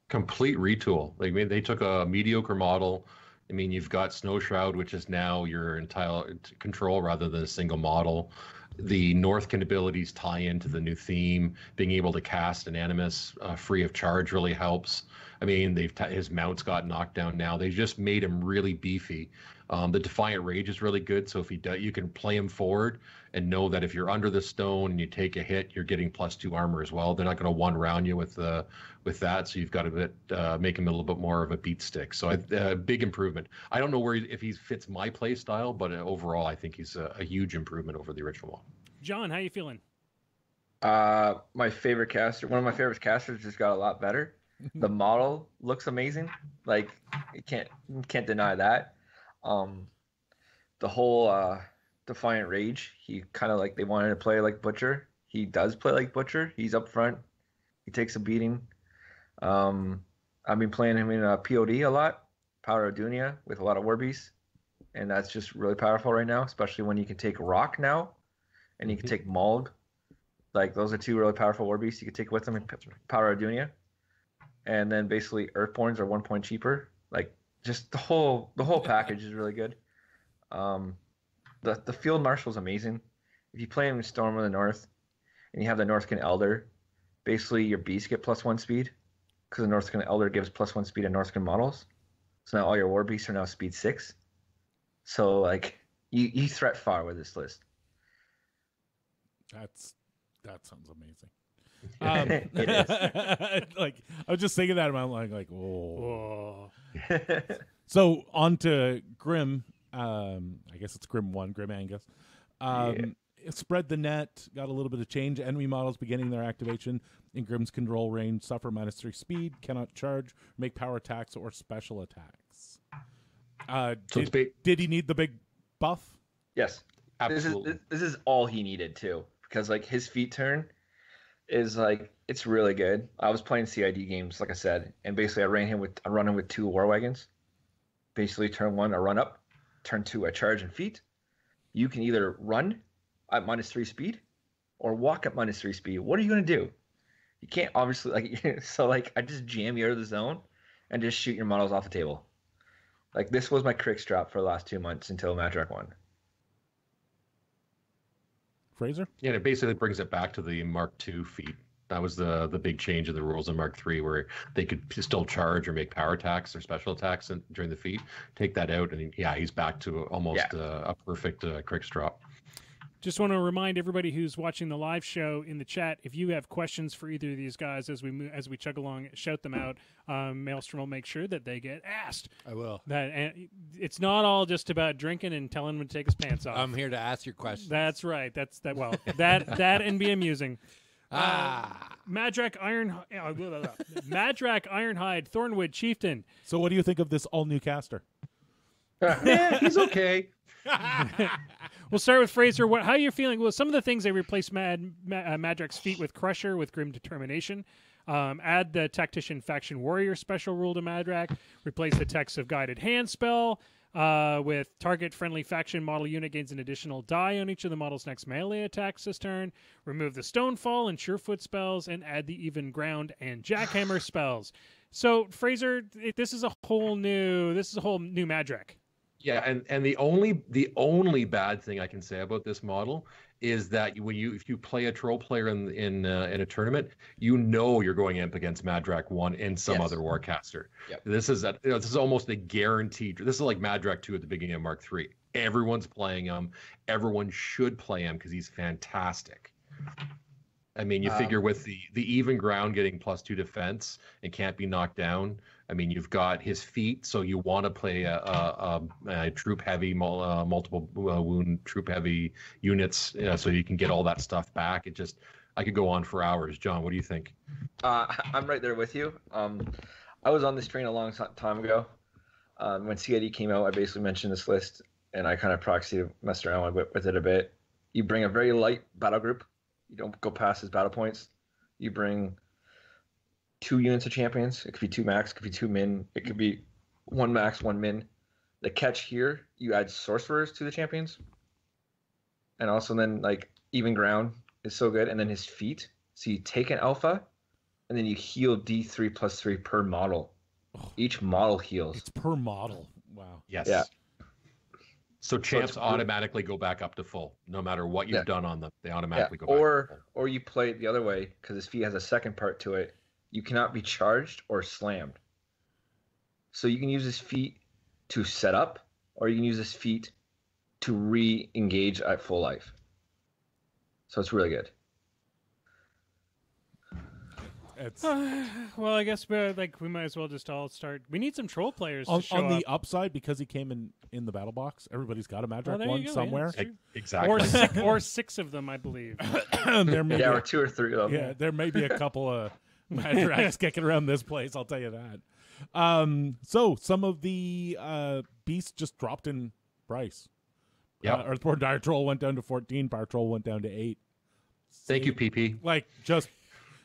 Complete retool. Like, I mean, they took a mediocre model. I mean, you've got Snow Shroud, which is now your entire control rather than a single model. The Northkin abilities tie into the new theme. Being able to cast an Animus free of charge really helps. I mean, his mounts got knocked down now. They just made him really beefy. The Defiant Rage is really good, so if he does, you can play him forward and know that if you're under the stone and you take a hit, you're getting +2 armor as well. They're not going to one-round you with that, so you've got to make him a little bit more of a beat stick. So big improvement. I don't know if he fits my play style, but overall, I think he's a huge improvement over the original one. John, how you feeling? My favorite caster, one of my favorite casters, just got a lot better. The model looks amazing. Like, you can't deny that. The whole Defiant Rage, he kind of they wanted to play like Butcher. He does play like Butcher. He's up front. He takes a beating. I've been playing him in POD a lot, Power of Dunia, with a lot of Warbeasts, and that's just really powerful right now, especially when you can take Rock now, and you can take Mulg. Like, those are 2 really powerful Warbeasts you can take with them in Power of Dunia. And then basically Earthborns are 1 point cheaper. Like, just the whole package is really good. The Field Marshal is amazing. If you play him in Storm of the North and you have the Northkin Elder, basically your beasts get +1 speed because the Northkin Elder gives +1 speed to Northkin models. So now all your war beasts are now speed 6. So like you threat far with this list. That sounds amazing. It is. Like, I was just thinking that, and I'm like, whoa. So on to Grim. I guess it's Grim 1, Grim Angus. Spread the net, got a little bit of change. Enemy models beginning their activation in Grim's control range suffer -3 speed, cannot charge, make power attacks or special attacks. Did he need the big buff? Yes, absolutely. This is all he needed too, because like his feat turn is like, it's really good. I was playing CID games, like I said, and basically I run him with 2 war wagons. Basically, turn 1 I run up, turn 2 I charge and feat. You can either run at -3 speed or walk at -3 speed. What are you gonna do? You can't, obviously, like, so like I just jam you out of the zone and just shoot your models off the table. Like, this was my Crix drop for the last 2 months until Madrak 1. Fraser? Yeah, it basically brings it back to the Mark II feat. That was the big change in the rules in Mark III, where they could still charge or make power attacks or special attacks during the feat. Take that out, and he's back to almost a perfect Crix drop. Just want to remind everybody who's watching the live show in the chat, if you have questions for either of these guys as we chug along, shout them out. Maelstrom will make sure that they get asked. I will. And it's not all just about drinking and telling him to take his pants off. I'm here to ask your questions. That's right. Well, that and be amusing. Madrak Ironhide, Thornwood Chieftain. So what do you think of this all-new caster? Yeah, he's okay. We'll start with Fraser. How are you feeling? Well, some of the things they replaced Madrak's feat with Crusher with Grim Determination. Add the Tactician Faction Warrior special rule to Madrak. Replace the text of Guided Hand spell with target friendly faction model unit gains an additional die on each of the model's next melee attacks this turn. Remove the Stonefall and Surefoot spells and add the Even Ground and Jackhammer spells. So Fraser, this is a whole new Madrak. Yeah, and the only bad thing I can say about this model is that if you play a troll player in a tournament, you're going up against Madrak 1 and some other warcaster. Yep. This is almost a guaranteed. This is like Madrak 2 at the beginning of Mark 3. Everyone's playing him. Everyone should play him because he's fantastic. I mean, you figure with the even ground getting +2 defense and can't be knocked down, I mean, you've got his feet, so you want to play a troop heavy, multiple wound troop heavy units, so you can get all that stuff back. I could go on for hours. John, what do you think? I'm right there with you. I was on this train a long time ago. When CID came out, I basically mentioned this list, and I kind of proxy messed around with it a bit. You bring a very light battle group. You don't go past his battle points. You bring 2 units of champions. It could be 2 max, it could be 2 min, it could be 1 max, 1 min. The catch here, you add sorcerers to the champions. And also then like even ground is so good. And then his feet. So you take an alpha and then you heal D3 plus 3 per model. Each model heals. It's per model. Wow. Yes. Yeah. So champs automatically go back up to full, no matter what you've done on them. They automatically go back to full. Or you play it the other way, because his feat has a second part to it. You cannot be charged or slammed. So you can use his feat to set up, or you can use his feat to re-engage at full life. So it's really good. It's Well, I guess we might as well just all start. We need some troll players on to show the up. upside, because he came in the battle box. Everybody's got a Madrak there you one go, somewhere. yeah, Exactly. Or 6 of them, I believe. There may Yeah, be or 2 or 3 of them. Yeah, there may be a couple of Madrax kicking around this place, I'll tell you that. So some of the beasts just dropped in price. Yeah. Earthborn Dire Troll went down to 14, Power Troll went down to 8. Thank you, PP.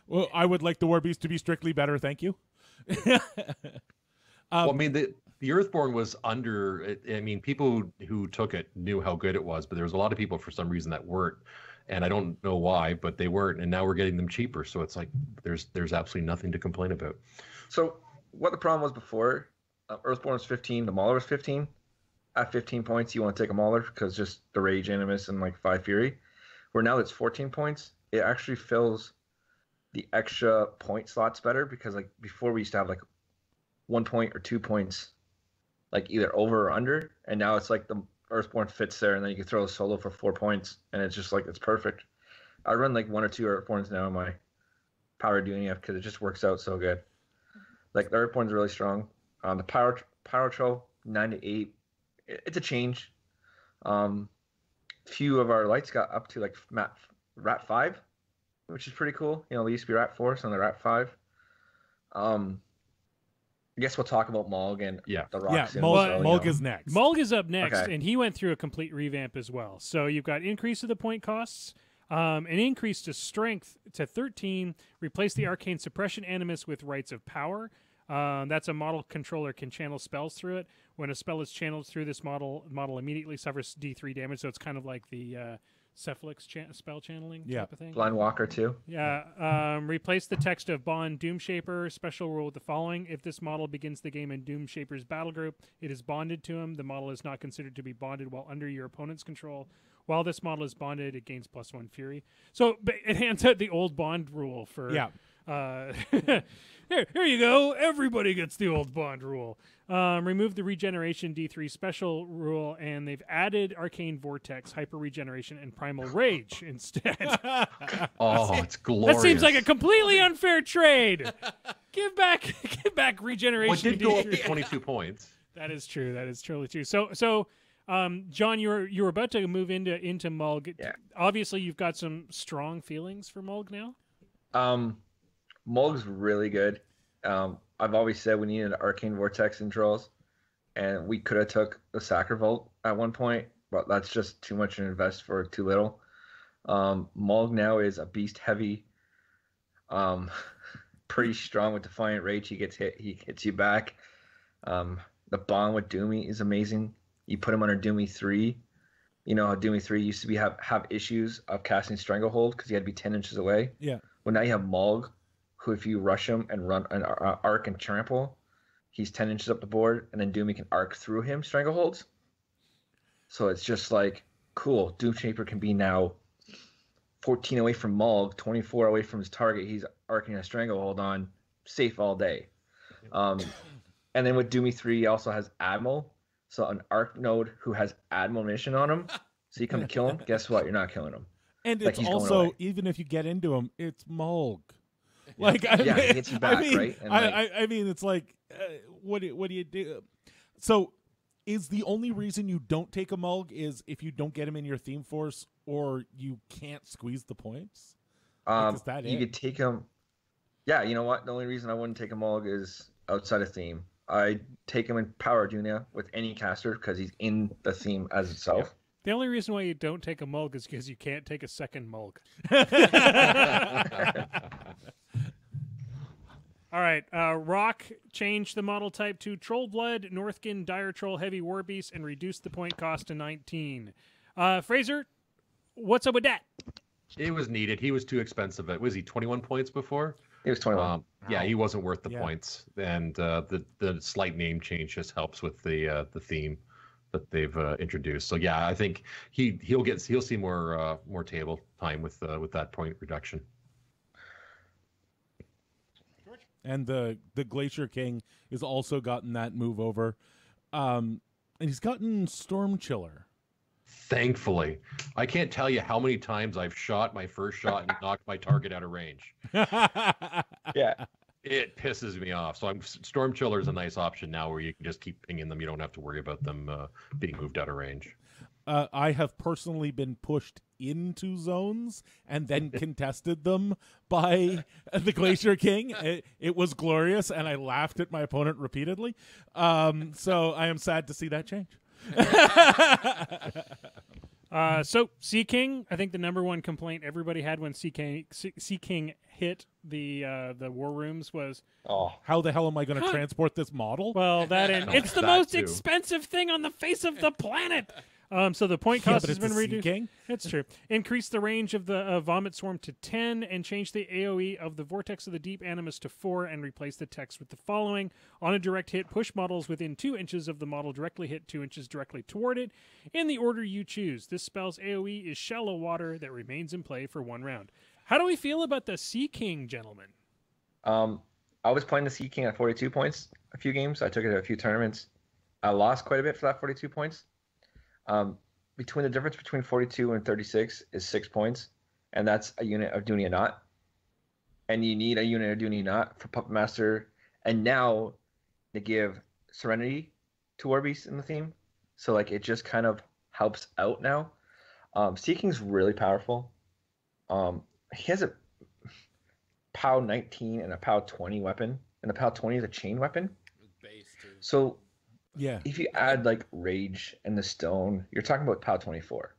Well, I would like the War Beast to be strictly better, thank you. Well, I mean, the Earthborn was under. I mean, people who took it knew how good it was, but there was a lot of people for some reason that weren't, and I don't know why, but they weren't, and now we're getting them cheaper. So it's like there's absolutely nothing to complain about. So what the problem was before, Earthborn was 15, the Mauler was 15. At 15 points, you want to take a Mauler because just the Rage Animus and like 5 Fury. Where now it's 14 points, it actually fills the extra point slots better, because like before we used to have like 1 point or 2 points, like either over or under, and now it's like the Earthborn fits there, and then you can throw a solo for 4 points, and it's just like it's perfect. I run like 1 or 2 Earthborns now in my Power Dunia because it just works out so good. Like the Earthborn's really strong. The Power Troll 9 to 8, it's a change. Few of our lights got up to like Rat 5. Which is pretty cool. You know, they used to be Rat 4, so now they're Rat 5. I guess we'll talk about Mulg and the Rock. Yeah, soon, Mulg is next. Mulg is up next, Okay. and he went through a complete revamp as well. So you've got increase of the point costs, an increase to strength to 13, replace the arcane suppression animus with rights of power. That's a model controller can channel spells through it. When a spell is channeled through this model immediately suffers D3 damage, so it's kind of like the Cephalix spell channeling type of thing. Blind Walker too. Yeah. Replace the text of Bond Doomshaper. Special rule with the following. If this model begins the game in Doomshaper's battle group, it is bonded to him. The model is not considered to be bonded while under your opponent's control. While this model is bonded, it gains +1 Fury. So it hands out the old Bond rule for... Yeah. Here you go. Everybody gets the old Bond rule. Remove the regeneration D3 special rule, and they've added Arcane Vortex, Hyper Regeneration, and Primal Rage instead. Oh, it's glorious. That seems like a completely unfair trade. give back regeneration. Well, it did go up D3. to 22 points. That is true. That is truly true. So, John, you were about to move into Mulg. Yeah. Obviously, you've got some strong feelings for Mulg now. Mulg's really good. I've always said we needed an Arcane Vortex in Trolls, and we could have took the Sacrivolt at one point, but that's just too much to invest for too little. Mulg now is a beast heavy, pretty strong with Defiant Rage. He gets hit, he hits you back. The bond with Doomy is amazing. You put him under Doomy 3. You know how Doomy 3 used to be have issues of casting Stranglehold because he had to be 10 inches away. Yeah. Well, now you have Mulg, who if you rush him and run an arc and trample, he's 10 inches up the board, and then Doomy can arc through him Strangleholds. So it's just like, cool. Doomshaper can be now 14 away from Mulg, 24 away from his target. He's arcing a Stranglehold on, safe all day. And then with Doomy 3, he also has Admiral. So an arc node who has admonition on him. So you come to kill him. Guess what? You're not killing him. And Like it's he's going also, away. even if you get into him, it's Mulg. Like, He hits you back, right? And I mean, it's like, what do you do? So, is the only reason you don't take a Mulg is if you don't get him in your theme force, or you can't squeeze the points? Is that you could take him. Yeah, you know what? The only reason I wouldn't take a Mulg is outside of theme. I take him in Power Ardunia with any caster because he's in the theme as itself. The only reason why you don't take a Mulg is because you can't take a second Mulg. All right, Rock changed the model type to Troll Blood, Northkin, Dire Troll, Heavy War Beast, and reduced the point cost to 19. Fraser, what's up with that? It was needed. He was too expensive. Was he 21 points before? He was 21. Yeah, he wasn't worth the points, and the slight name change just helps with the theme that they've introduced. So yeah, I think he'll see more table time with that point reduction. And the Glacier King has also gotten that move over, and he's gotten Storm Chiller. Thankfully, I can't tell you how many times I've shot my first shot and knocked my target out of range. Yeah, it pisses me off. So Storm Chiller is a nice option now, where you can just keep pinging them. You don't have to worry about them being moved out of range. I have personally been pushed into zones and then contested them by the Glacier King. It was glorious, and I laughed at my opponent repeatedly. So I am sad to see that change. So Sea King, I think the number one complaint everybody had when Sea King hit the war rooms was, how the hell am I going to transport this model? Well, it's the most expensive thing on the face of the planet. So the point cost has been reduced. That's true. Increase the range of the Vomit Swarm to 10 and change the AoE of the Vortex of the Deep Animus to 4 and replace the text with the following. On a direct hit, push models within 2 inches of the model directly hit 2 inches directly toward it in the order you choose. This spell's AoE is Shallow Water that remains in play for 1 round. How do we feel about the Sea King, gentlemen? I was playing the Sea King at 42 points a few games. I took it to a few tournaments. I lost quite a bit for that 42 points. Between the difference between 42 and 36 is 6 points, and that's a unit of Dunia Knot. And you need a unit of Dunia Knot for Puppet Master, and now they give Serenity to Warbeast in the theme, so like it just kind of helps out now. Sea King's really powerful. He has a POW 19 and a POW 20 weapon, and the POW 20 is a chain weapon. Base too. So yeah, if you add like Rage and the Stone, you're talking about POW 24.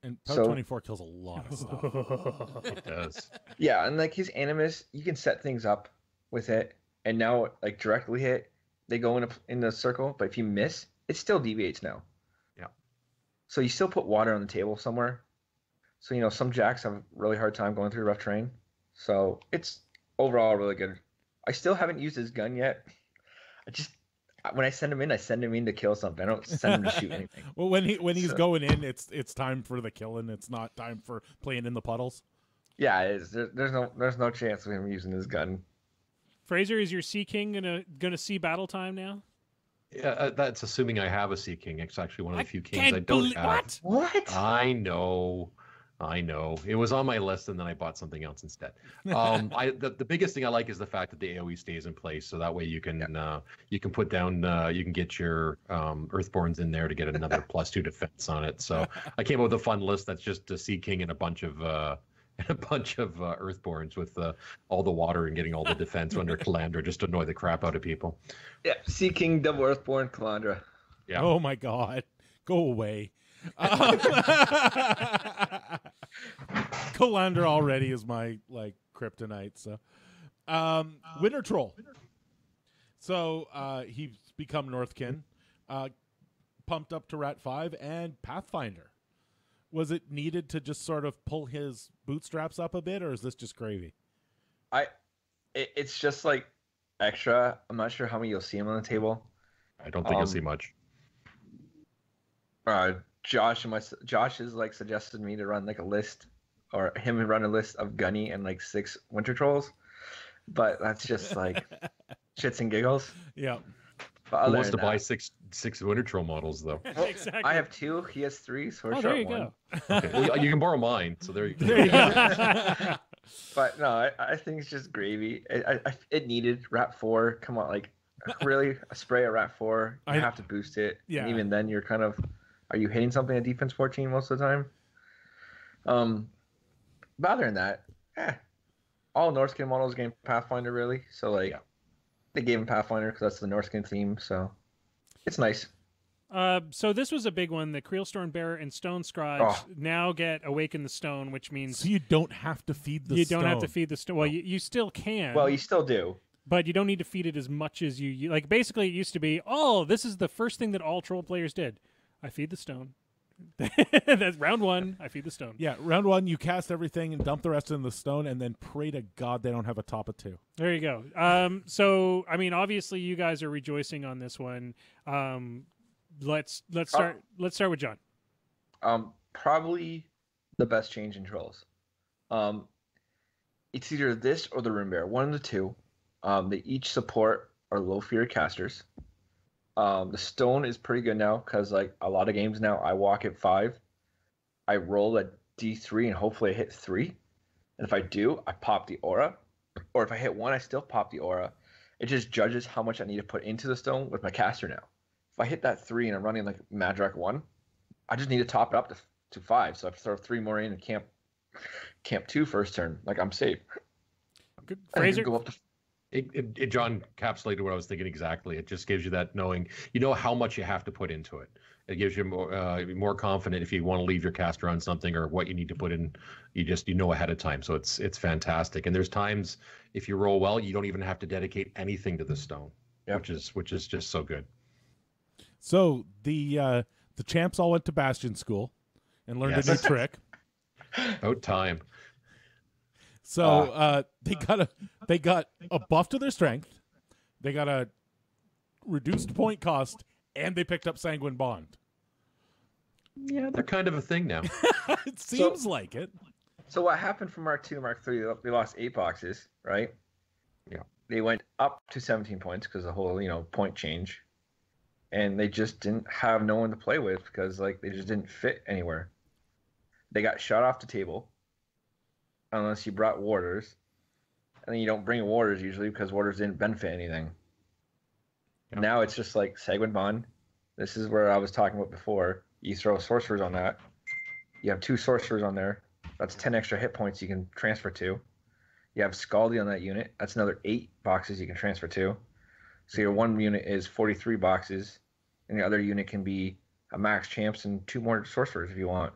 And POW 24 kills a lot of stuff. It does. Yeah, and like his Animus, you can set things up with it, and now like directly hit, they go in the circle, but if you miss, it still deviates now. Yeah. So you still put water on the table somewhere. So some jacks have a really hard time going through rough terrain. So it's overall really good. I still haven't used his gun yet. When I send him in to kill something. I don't send him to shoot anything. Well, when he's going in, it's time for the killing. It's not time for playing in the puddles. Yeah, it is. There's no chance of him using his gun. Fraser, is your Sea King gonna see battle time now? Yeah, that's assuming I have a Sea King. It's actually one of the few kings I don't have. What? I know. It was on my list, and then I bought something else instead. The biggest thing I like is the fact that the AoE stays in place, so that way you can put down you can get your Earthborns in there to get another +2 defense on it. So I came up with a fun list that's just a Sea King and a bunch of Earthborns with all the water and getting all the defense under Calandra, just to annoy the crap out of people. Yeah, Sea King, double Earthborn, Calandra. Yeah. Oh my God, go away. Calandra already is my kryptonite. So, Winter Troll. So he's become Northkin, pumped up to Rat 5 and Pathfinder. Was it needed to just sort of pull his bootstraps up a bit, or is this just gravy? It's just like extra. I'm not sure how many you'll see him on the table. I don't think you'll see much. Josh has like suggested me to run like a list, or him run a list of Gunny and like 6 Winter Trolls, but that's just like shits and giggles. Yeah. Who wants to buy six Winter Troll models though? Well, Exactly. I have 2. He has 3. So we're there short you one. go. Okay. Well, you can borrow mine. So there you go. There you go. But no, I think it's just gravy. It needed Rat 4. Come on, like really a spray at Rat 4. You have to boost it. Yeah. And even then, you're kind of, are you hitting something at defense 14 most of the time? But other than that, all Northkin models game Pathfinder really. So like, they gave him Pathfinder because that's the Northkin theme. So it's nice. So this was a big one. The Creelstone Bearer and Stone Scribes now get Awaken the Stone, which means so you don't have to feed the you stone. don't have to feed the stone. Well, you still can. Well, you still do. But you don't need to feed it as much as you like. Basically, it used to be, this is the first thing that all troll players did. I feed the stone. That's round 1. I feed the stone. Yeah, round 1, you cast everything and dump the rest in the stone, and then pray to God they don't have a top of 2. There you go. So I mean, obviously, you guys are rejoicing on this one. Let's start. Let's start with John. Probably the best change in trolls. It's either this or the Rune Bear, one of the two. They each support our low fear casters. The stone is pretty good now because like a lot of games now, I walk at 5, I roll a D3 and hopefully I hit 3, and if I do, I pop the aura, or if I hit 1, I still pop the aura. It just judges how much I need to put into the stone with my caster now. If I hit that 3 and I'm running like Madrak 1, I just need to top it up to 5. So I throw 3 more in and camp 2 first turn. Like I'm safe. Good. Fraser? Go up to John encapsulated what I was thinking exactly. It just gives you that knowing, you know how much you have to put into it. It gives you more confident if you want to leave your caster on something or what you need to put in. You know ahead of time. So it's fantastic. And there's times if you roll well, you don't even have to dedicate anything to the stone, which is just so good. So the champs all went to Bastion School and learned a new trick. About time. So they got a buff to their strength, they got a reduced point cost, and they picked up Sanguine Bond. Yeah, they're kind of a thing now. It seems like it. So what happened from Mark 2 to Mark 3? They lost 8 boxes, right? Yeah. They went up to 17 points because the whole point change, and they just didn't have no one to play with because like they just didn't fit anywhere. They got shot off the table. Unless you brought warders, and then you don't bring warders usually because warders didn't benefit anything. Yep. Now it's just like Sanguine Bond. This is where I was talking about before. You throw sorcerers on that. You have 2 sorcerers on there. That's 10 extra hit points you can transfer to. You have Scaldy on that unit. That's another 8 boxes you can transfer to. So your one unit is 43 boxes, and the other unit can be a max champs and 2 more sorcerers if you want.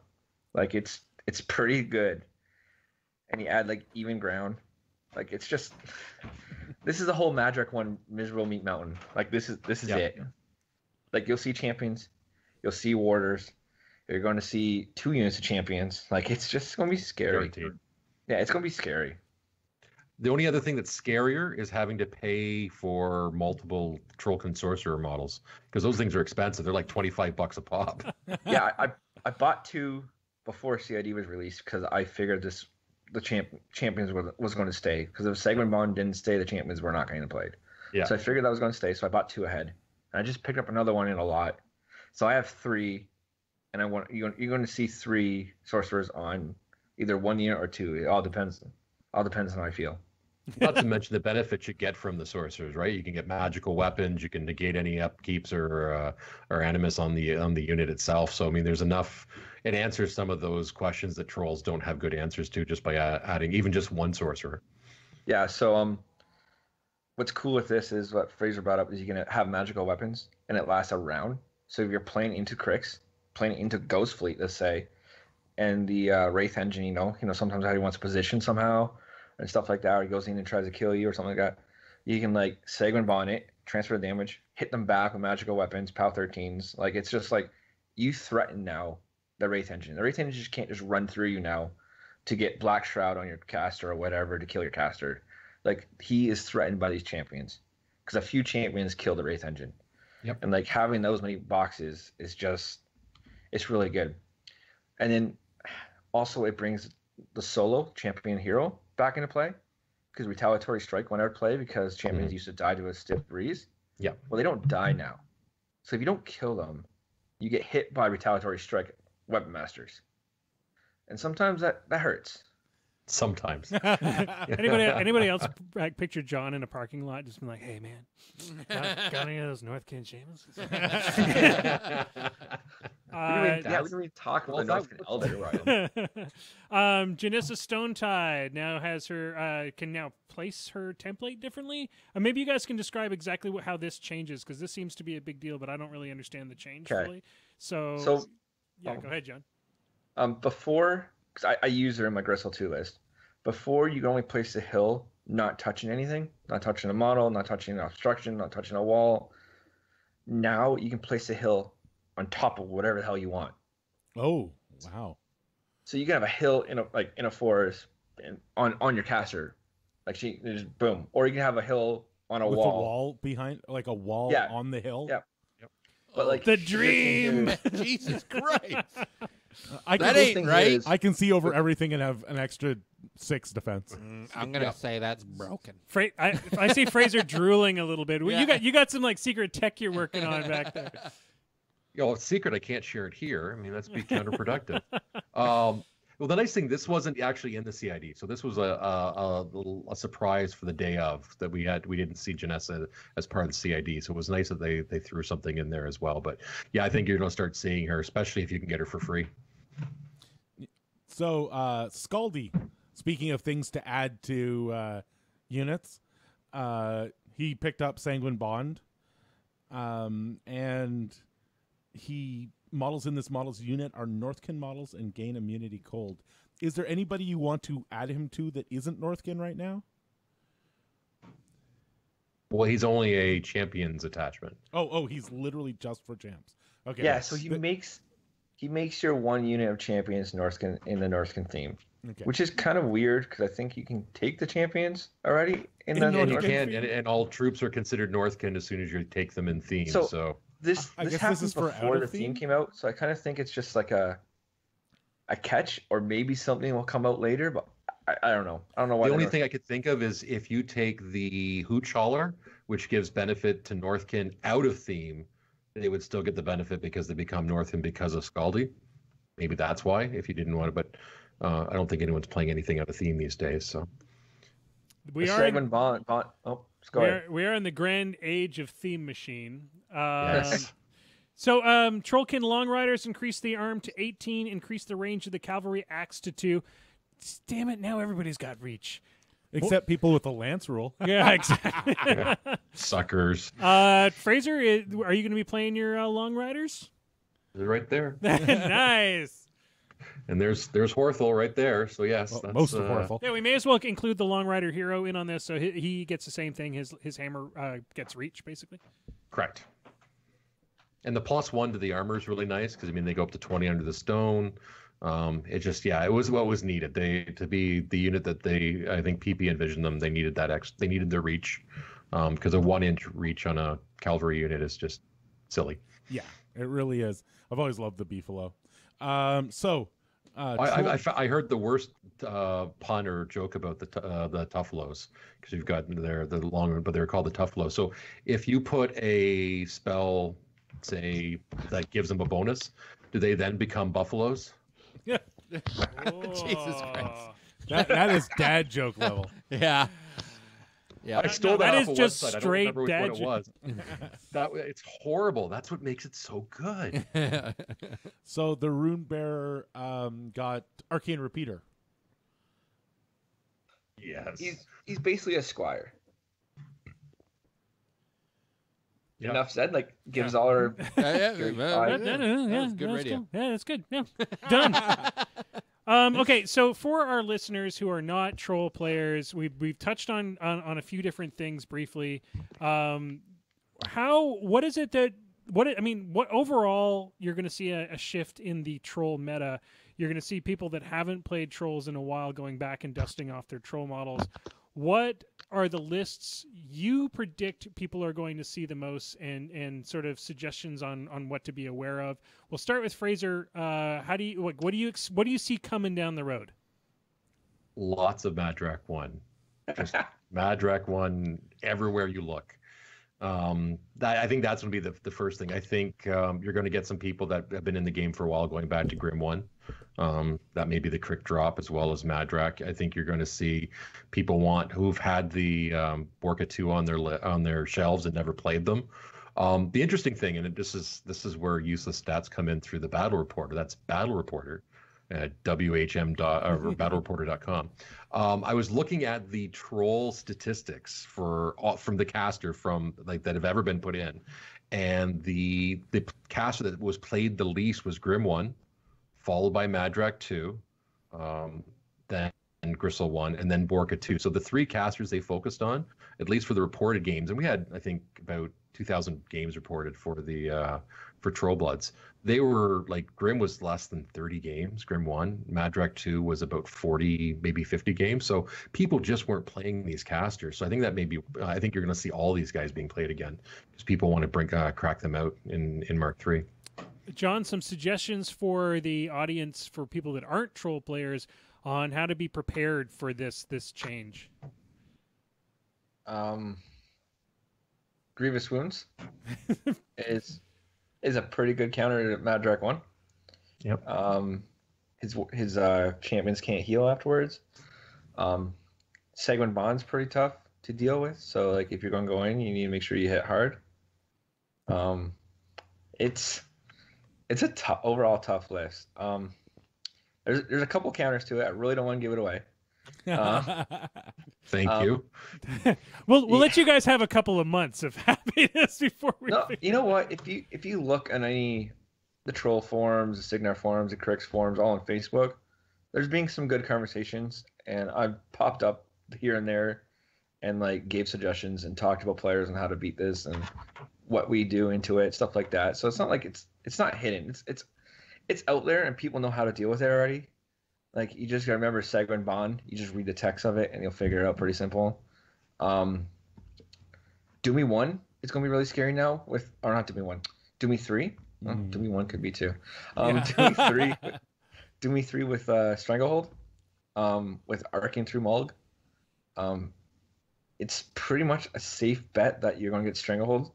Like it's pretty good. And you add like even ground, like it's just this is the whole Madrak 1 miserable meat mountain. Like this is it. Like you'll see champions, you'll see warders, you're going to see 2 units of champions. Like it's just going to be scary. Guaranteed. Yeah, it's going to be scary. The only other thing that's scarier is having to pay for multiple Trollkin Sorcerer models because those things are expensive. They're like $25 a pop. Yeah, I bought 2 before CID was released because I figured the champions was going to stay because if Sanguine Bond didn't stay, the champions were not going to play. Yeah. So I figured that was going to stay, so I bought 2 ahead, and I just picked up another one in a lot. So I have 3, and you're going to see 3 sorcerers on either 1 unit or 2. It all depends. On how I feel. Not to mention the benefits you get from the sorcerers, right? You can get magical weapons, you can negate any upkeeps or animus on the unit itself. So I mean, there's enough. It answers some of those questions that trolls don't have good answers to just by adding even just 1 sorcerer. Yeah. So what's cool with this is what Fraser brought up is you can have magical weapons and it lasts a round. So if you're playing into Crix, playing into Ghost Fleet, let's say, and the Wraith Engine, you know, sometimes how he wants to position somehow and stuff like that, or he goes in and tries to kill you or something like that. You can like Sanguine Bond it, transfer the damage, hit them back with magical weapons, POW 13s. Like it's just like you threaten now the Wraith Engine. The Wraith Engine just can't just run through you now to get Black Shroud on your caster or whatever to kill your caster. Like he is threatened by these champions because a few champions kill the Wraith Engine. Yep. And like having those many boxes is just, it's really good. And then also it brings the solo champion hero back into play because Retaliatory Strike went out of play because champions used to die to a stiff breeze. Yeah. Well, they don't die now. So if you don't kill them, you get hit by Retaliatory Strike weapon masters. And sometimes that hurts. Sometimes. Anybody else picture John in a parking lot just being like, "Hey man, got any of those North Ken Shamus?" We didn't even talk about the North Ken Elder, Ryan. Janissa Stonetide now has her can now place her template differently. Maybe you guys can describe exactly how this changes, because this seems to be a big deal, but I don't really understand the change fully. So go ahead, John. Before, because I use her in my Gristle 2 list, before you can only place the hill not touching anything, not touching a model, not touching an obstruction, not touching a wall. Now you can place the hill on top of whatever the hell you want. Oh, wow. So you can have a hill in a forest and on your caster. Like just boom. Or you can have a hill on a With wall. a wall behind, like a wall on the hill? Yeah. But like the dream. Jesus Christ. That ain't right. I can see over everything and have an extra 6 defense. I'm gonna say that's broken. I see Fraser drooling a little bit. You got some like secret tech you're working on back there. It's secret. I can't share it here. I mean, that's be counterproductive. Well, the nice thing, this wasn't actually in the CID, so this was a surprise for the day of that we didn't see Janessa as part of the CID, so it was nice that they threw something in there as well. But yeah, I think you're gonna start seeing her, especially if you can get her for free. So Scaldy, speaking of things to add to units, he picked up Sanguine Bond, and he models in this model's unit are Northkin models and gain immunity cold. Is there anybody you want to add him to that isn't Northkin right now? Well, he's only a champions attachment. Oh, he's literally just for champs. Okay. Yeah, so he makes your one unit of champions Northkin in the Northkin theme. Okay. Which is kind of weird because I think you can take the champions already in the And you Northkin can, and all troops are considered Northkin as soon as you take them in theme. So this happened before the theme came out, so I kind of think it's just like a catch, or maybe something will come out later, but I don't know. I don't know why. The only thing I could think of is if you take the Hooch Hauler, which gives benefit to Northkin out of theme, they would still get the benefit because they become Northkin because of Scaldy. Maybe that's why, if you didn't want it, but I don't think anyone's playing anything out of theme these days. So we are in the grand age of theme machine. Yes. So Trollkin Long Riders increase the arm to 18, increase the range of the cavalry axe to 2. Damn it, now everybody's got reach. Except people with the lance rule. Yeah, exactly. Suckers. Fraser, are you going to be playing your Long Riders? They're right there. Nice. And there's Horthel right there. So yes, well, that's, most of Horthel. Yeah, we may as well include the Long Rider hero in on this, so he gets the same thing. His hammer gets reach, basically. Correct. And the +1 to the armor is really nice because they go up to 20 under the stone. It was what was needed. To be the unit that I think PP envisioned them. They needed that they needed their reach because a 1-inch reach on a cavalry unit is just silly. Yeah, it really is. I've always loved the Beefalo. I heard the worst pun or joke about the Tuffaloes because you've got the long one, but they're called the Tuffalo. So if you put a spell, say, that gives them a bonus, do they then become buffaloes? Yeah. Jesus Christ. That is dad joke level. Yeah. I stole that off is a just website. straight I don't remember dad which one it was. It's horrible. That's what makes it so good. So the Rune Bearer got Arcane Repeater. Yes. He's basically a squire. Yep. Enough said. Like gives all her. That's good radio. Cool. Yeah, that's good. Yeah, done. Okay, so for our listeners who are not troll players, we've touched on a few different things briefly. What is it that what overall you're going to see a shift in the troll meta? You're going to see people that haven't played trolls in a while going back and dusting off their troll models. What are the lists you predict people are going to see the most, and sort of suggestions on what to be aware of? We'll start with Fraser. What do you see coming down the road? Lots of Madrak 1. Just Madrak 1 everywhere you look. I think that's going to be the first thing. I think you're going to get some people that have been in the game for a while going back to Grim 1 That may be the Crick Drop as well as Madrak. I think you're going to see people who've had the Borka 2 on their shelves and never played them. The interesting thing, and this is where useless stats come in through the Battle Reporter. That's Battle Reporter at WHM or battlereporter.com. I was looking at the troll statistics from the caster that have ever been put in, and the caster that was played the least was Grim 1, followed by Madrak 2, then Gristle 1, and then Borka 2. So the 3 casters they focused on, at least for the reported games, and we had, I think, about 2,000 games reported for Troll Bloods. They were like, Grim was less than 30 games, Grim 1. Madrak 2 was about 40, maybe 50 games. So people just weren't playing these casters. So I think I think you're going to see all these guys being played again because people want to crack them out in Mark 3. John, some suggestions for the audience, for people that aren't troll players, on how to be prepared for this change. Grievous Wounds is a pretty good counter to Madrak 1. Yep. His champions can't heal afterwards. Segment Bond's pretty tough to deal with. So like if you're going to go in, you need to make sure you hit hard. It's a overall tough list. There's a couple counters to it. I really don't want to give it away. Thank you. We'll let you guys have a couple of months of happiness before we. No, you know what? If you look on the troll forums, the Signar forums, the Crix forums, all on Facebook, there's being some good conversations, and I've popped up here and there, and like gave suggestions and talked about players and how to beat this and what we do into it, stuff like that. So it's not like it's not hidden. It's out there, and people know how to deal with it already. Like, you just got to remember Segwin Bond. You just read the text of it, and you'll figure it out pretty simple. Doomy 1 is going to be really scary now or not Doomy 1. Doomy 3? Oh, Doomy 1 could be 2. Doomy 3 with Stranglehold, with Arcing through Mulg. It's pretty much a safe bet that you're going to get Stranglehold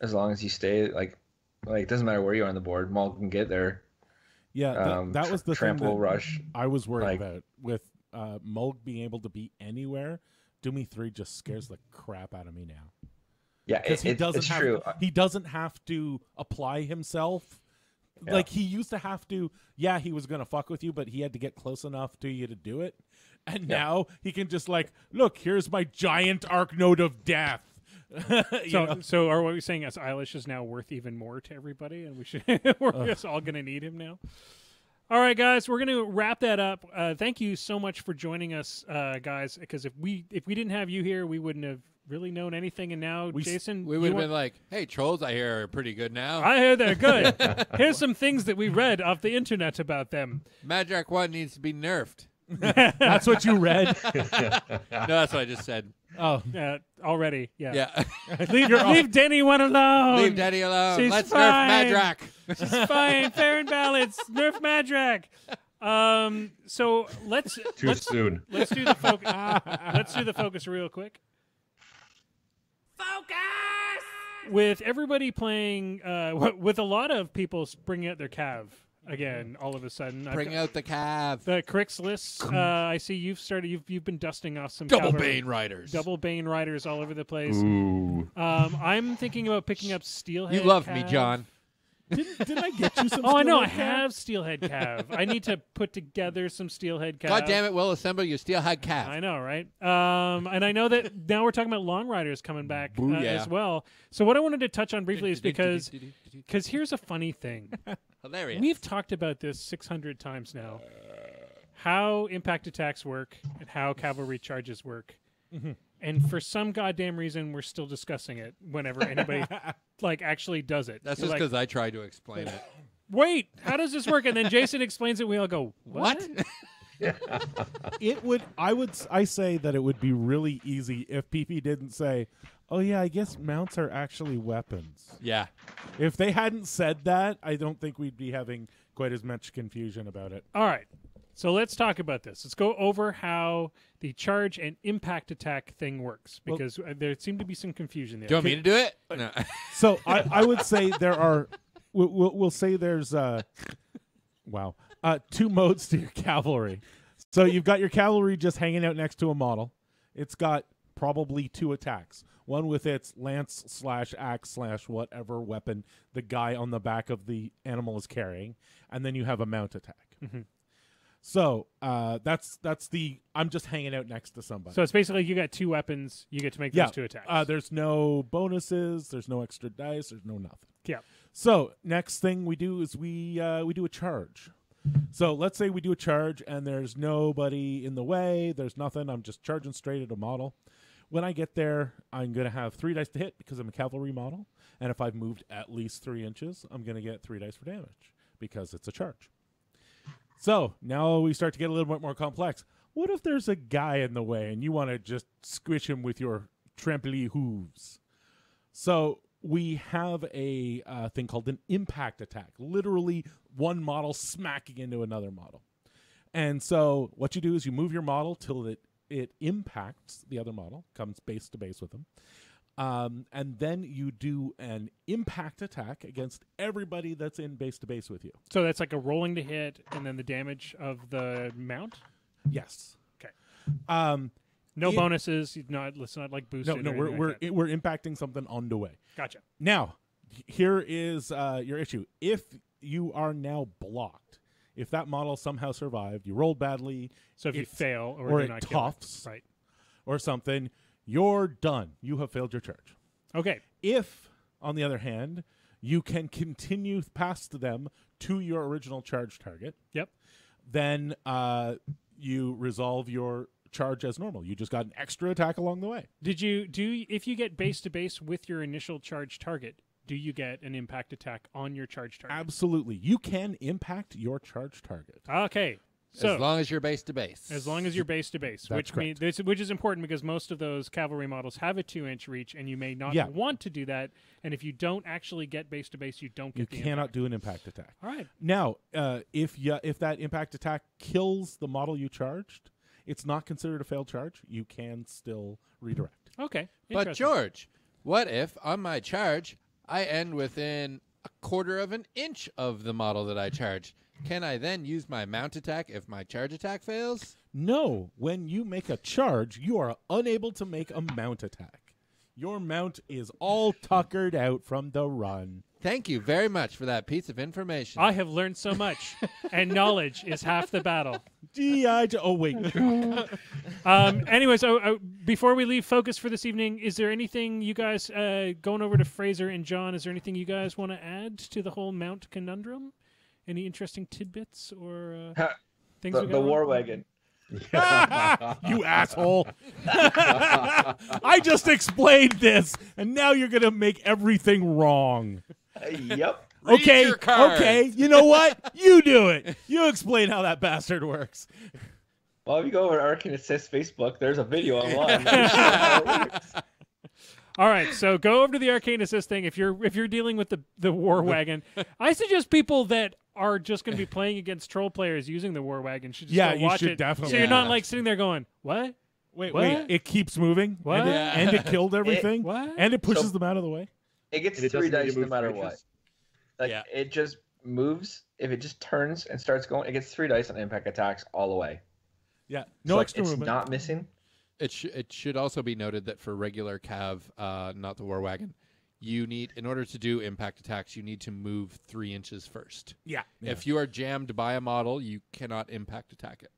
as long as you stay, like it doesn't matter where you are on the board. Mulg can get there. Yeah, that was the trample thing that rush. I was worried about with Mulg being able to be anywhere. Doomy 3 just scares the crap out of me now. Yeah, it's true. He doesn't have to apply himself. Yeah. Like, he used to have to. Yeah, he was gonna fuck with you, but he had to get close enough to you to do it. And now he can just look, here's my giant arc node of death. So are what we're saying is Eilish is now worth even more to everybody, and we're just all going to need him now. All right, guys, we're going to wrap that up. Thank you so much for joining us, guys. Because if we didn't have you here, we wouldn't have really known anything. And now, Jason, we would have been like, "Hey, trolls, I hear are pretty good now. I hear they're good. Here's some things that we read off the internet about them. Madrak 1 needs to be nerfed." That's what you read? No, that's what I just said. Oh, already, yeah. Yeah. leave Denny 1 alone. Leave Denny alone. She's Let's fine. nerf Madrak. She's fine. Fair and balanced. Nerf Madrak. So let's soon. Let's do the focus. Let's do the focus real quick. Focus. With everybody playing, with a lot of people bringing out their Cav again, all of a sudden. Bring out the Cav. The Crix lists. I see you've been dusting off some Double Bane Riders. Double Bane Riders all over the place. Ooh. I'm thinking about picking up Steelhead. You love Cav. me, John. Didn't I get you some? Oh, I know. I Steelhead Cav? have Steelhead Cav. I need to put together some Steelhead Cav. God damn it, we'll assemble your Steelhead Cav. I know, right? And I know that now we're talking about Long Riders coming back as well. So what I wanted to touch on briefly is because here's a funny thing. Hilarious. We've talked about this 600 times now. How impact attacks work and how cavalry charges work. Mm-hmm. And for some goddamn reason, we're still discussing it whenever anybody actually does it. That's just because I tried to explain it. Wait, how does this work? And then Jason explains it. We all go, what? I say that it would be really easy if PP didn't say, "Oh yeah, I guess mounts are actually weapons." Yeah. If they hadn't said that, I don't think we'd be having quite as much confusion about it. All right. So let's talk about this. Let's go over how the charge and impact attack thing works, because there seemed to be some confusion there. Do you want me to do it? No. So I would say there are. We'll say there's. Wow. 2 modes to your cavalry. So you've got your cavalry just hanging out next to a model. It's got probably 2 attacks. One with its lance/axe/whatever weapon the guy on the back of the animal is carrying, and then you have a mount attack. Mm-hmm. So that's the I'm just hanging out next to somebody. So it's basically you got 2 weapons. You get to make those 2 attacks. There's no bonuses. There's no extra dice. There's no nothing. Yeah. So next thing we do is we do a charge. So let's say we do a charge and there's nobody in the way. There's nothing. I'm just charging straight at a model. When I get there, I'm going to have 3 dice to hit because I'm a cavalry model. And if I've moved at least 3 inches, I'm going to get 3 dice for damage because it's a charge. So now we start to get a little bit more complex. What if there's a guy in the way and you want to just squish him with your tramply hooves? So we have a thing called an impact attack. Literally one model smacking into another model. And so what you do is you move your model till it impacts the other model, comes base to base with them. And then you do an impact attack against everybody that's in base to base with you. So that's like a rolling to hit and then the damage of the mount? Yes. Okay. No bonuses. Let's not like boosted. No, we're impacting something on the way. Gotcha. Now, here is your issue. If you are now blocked, if that model somehow survived, you rolled badly. So if you fail or you're it not toughs, right, or something, you're done. You have failed your charge. Okay. If, on the other hand, you can continue past them to your original charge target, yep, then you resolve your charge as normal. You just got an extra attack along the way. If you get base to base with your initial charge target, do you get an impact attack on your charge target? Absolutely. You can impact your charge target. Okay. So as long as you're base to base. As long as you're base to base, which is important because most of those cavalry models have a 2-inch reach, and you may not want to do that. And if you don't actually get base to base, you don't get. You cannot do an impact attack. All right. Now, if that impact attack kills the model you charged, it's not considered a failed charge. You can still redirect. Okay. But George, what if on my charge I end within a quarter of an inch of the model that I charged? Can I then use my mount attack if my charge attack fails? No. When you make a charge, you are unable to make a mount attack. Your mount is all tuckered out from the run. Thank you very much for that piece of information. I have learned so much, and knowledge is half the battle. Oh, wait. Anyways, before we leave focus for this evening, is there anything you guys, going over to Fraser and John, is there anything you guys want to add to the whole mount conundrum? Any interesting tidbits or things? The war wagon. You asshole. I just explained this, and now you're going to make everything wrong. Yep. Okay, you know what? You do it. You explain how that bastard works. Well, if you go over to Arcane Assist Facebook, there's a video online. How it works. All right, so go over to the Arcane Assist thing. If you're dealing with the War Wagon, I suggest people that are just going to be playing against troll players using the War Wagon should just go watch should it. definitely. So you're not like sitting there going, "What? Wait, What? it keeps moving, What? and it killed everything, What? and it pushes them out of the way." It gets And it 3 doesn't need dice to no move matter 3 what. inches? Like it just moves. If it just turns and starts going, it gets 3 dice on impact attacks all the way. Yeah, So, no extra it's movement. not missing. It should also be noted that for regular Cav, not the War Wagon, you need, in order to do impact attacks, you need to move 3 inches first. Yeah. If you are jammed by a model, you cannot impact attack it.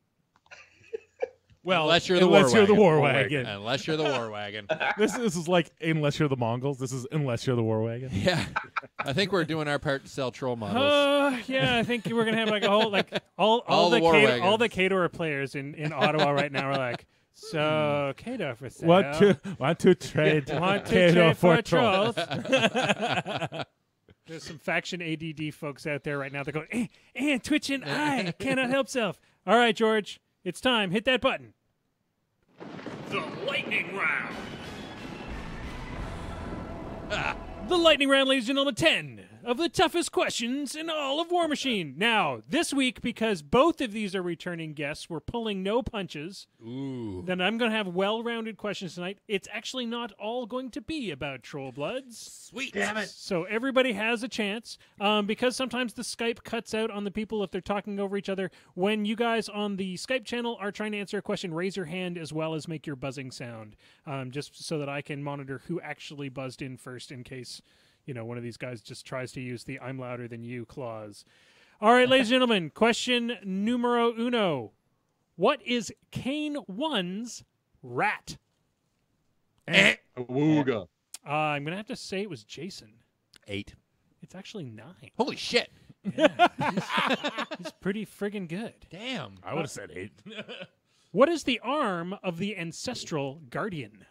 Well, unless you're the War Wagon. Unless you're the War Wagon. This is like unless you're the Mongols. This is unless you're the War Wagon. Yeah. I think we're doing our part to sell troll models. Yeah, I think we're gonna have like a whole all the Khador players in Ottawa right now are like, so Khador for sale. Want to trade Khador for trolls. There's some faction ADD folks out there right now. They're going, twitch an eye, cannot help self. All right, George, it's time. Hit that button. The lightning round. The lightning round, ladies and gentlemen. 10 of the toughest questions in all of War Machine. Now, this week, because both of these are returning guests, we're pulling no punches. Ooh. Then I'm going to have well-rounded questions tonight. It's actually not all going to be about Troll Bloods. Sweet. Damn it. So everybody has a chance, because sometimes the Skype cuts out on the people if they're talking over each other. When you guys on the Skype channel are trying to answer a question, raise your hand as well as make your buzzing sound, just so that I can monitor who actually buzzed in first in case, one of these guys just tries to use the "I'm louder than you" clause. All right, ladies and gentlemen, question numero uno. What is Kane 1's rat? Awooga. I'm going to have to say it was Jason. 8. It's actually 9. Holy shit. He's pretty friggin' good. Damn. I would have said 8. What is the arm of the ancestral guardian?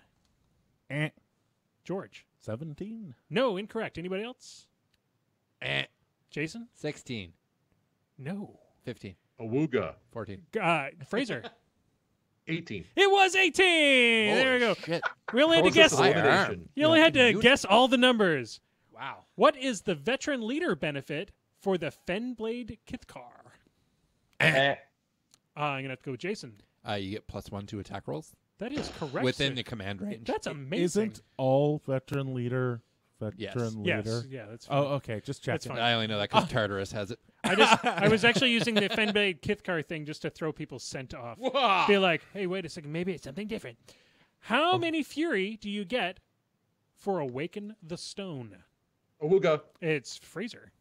George. 17. No, incorrect. Anybody else? Eh. Jason? 16. No. 15. Awooga. 14. Fraser. 18. It was 18. There we go. Shit. We only had to Process guess. of I elimination. You only had to guess all the numbers. Wow. What is the veteran leader benefit for the Fenblade Kithkar? Eh. I'm gonna have to go with Jason. You get +1 to attack rolls That is correct. within sir. the command range. That's amazing. Isn't all veteran leader Yes. yes. leader? Yeah, that's fine. Oh, okay. Just That's checking. fine. I only know that because Tartarus has it. I was actually using the Fenblade Kithkar thing just to throw people's scent off. Be like, hey, wait a second, maybe it's something different. How many fury do you get for Awaken the Stone? Awooga. It's Fraser.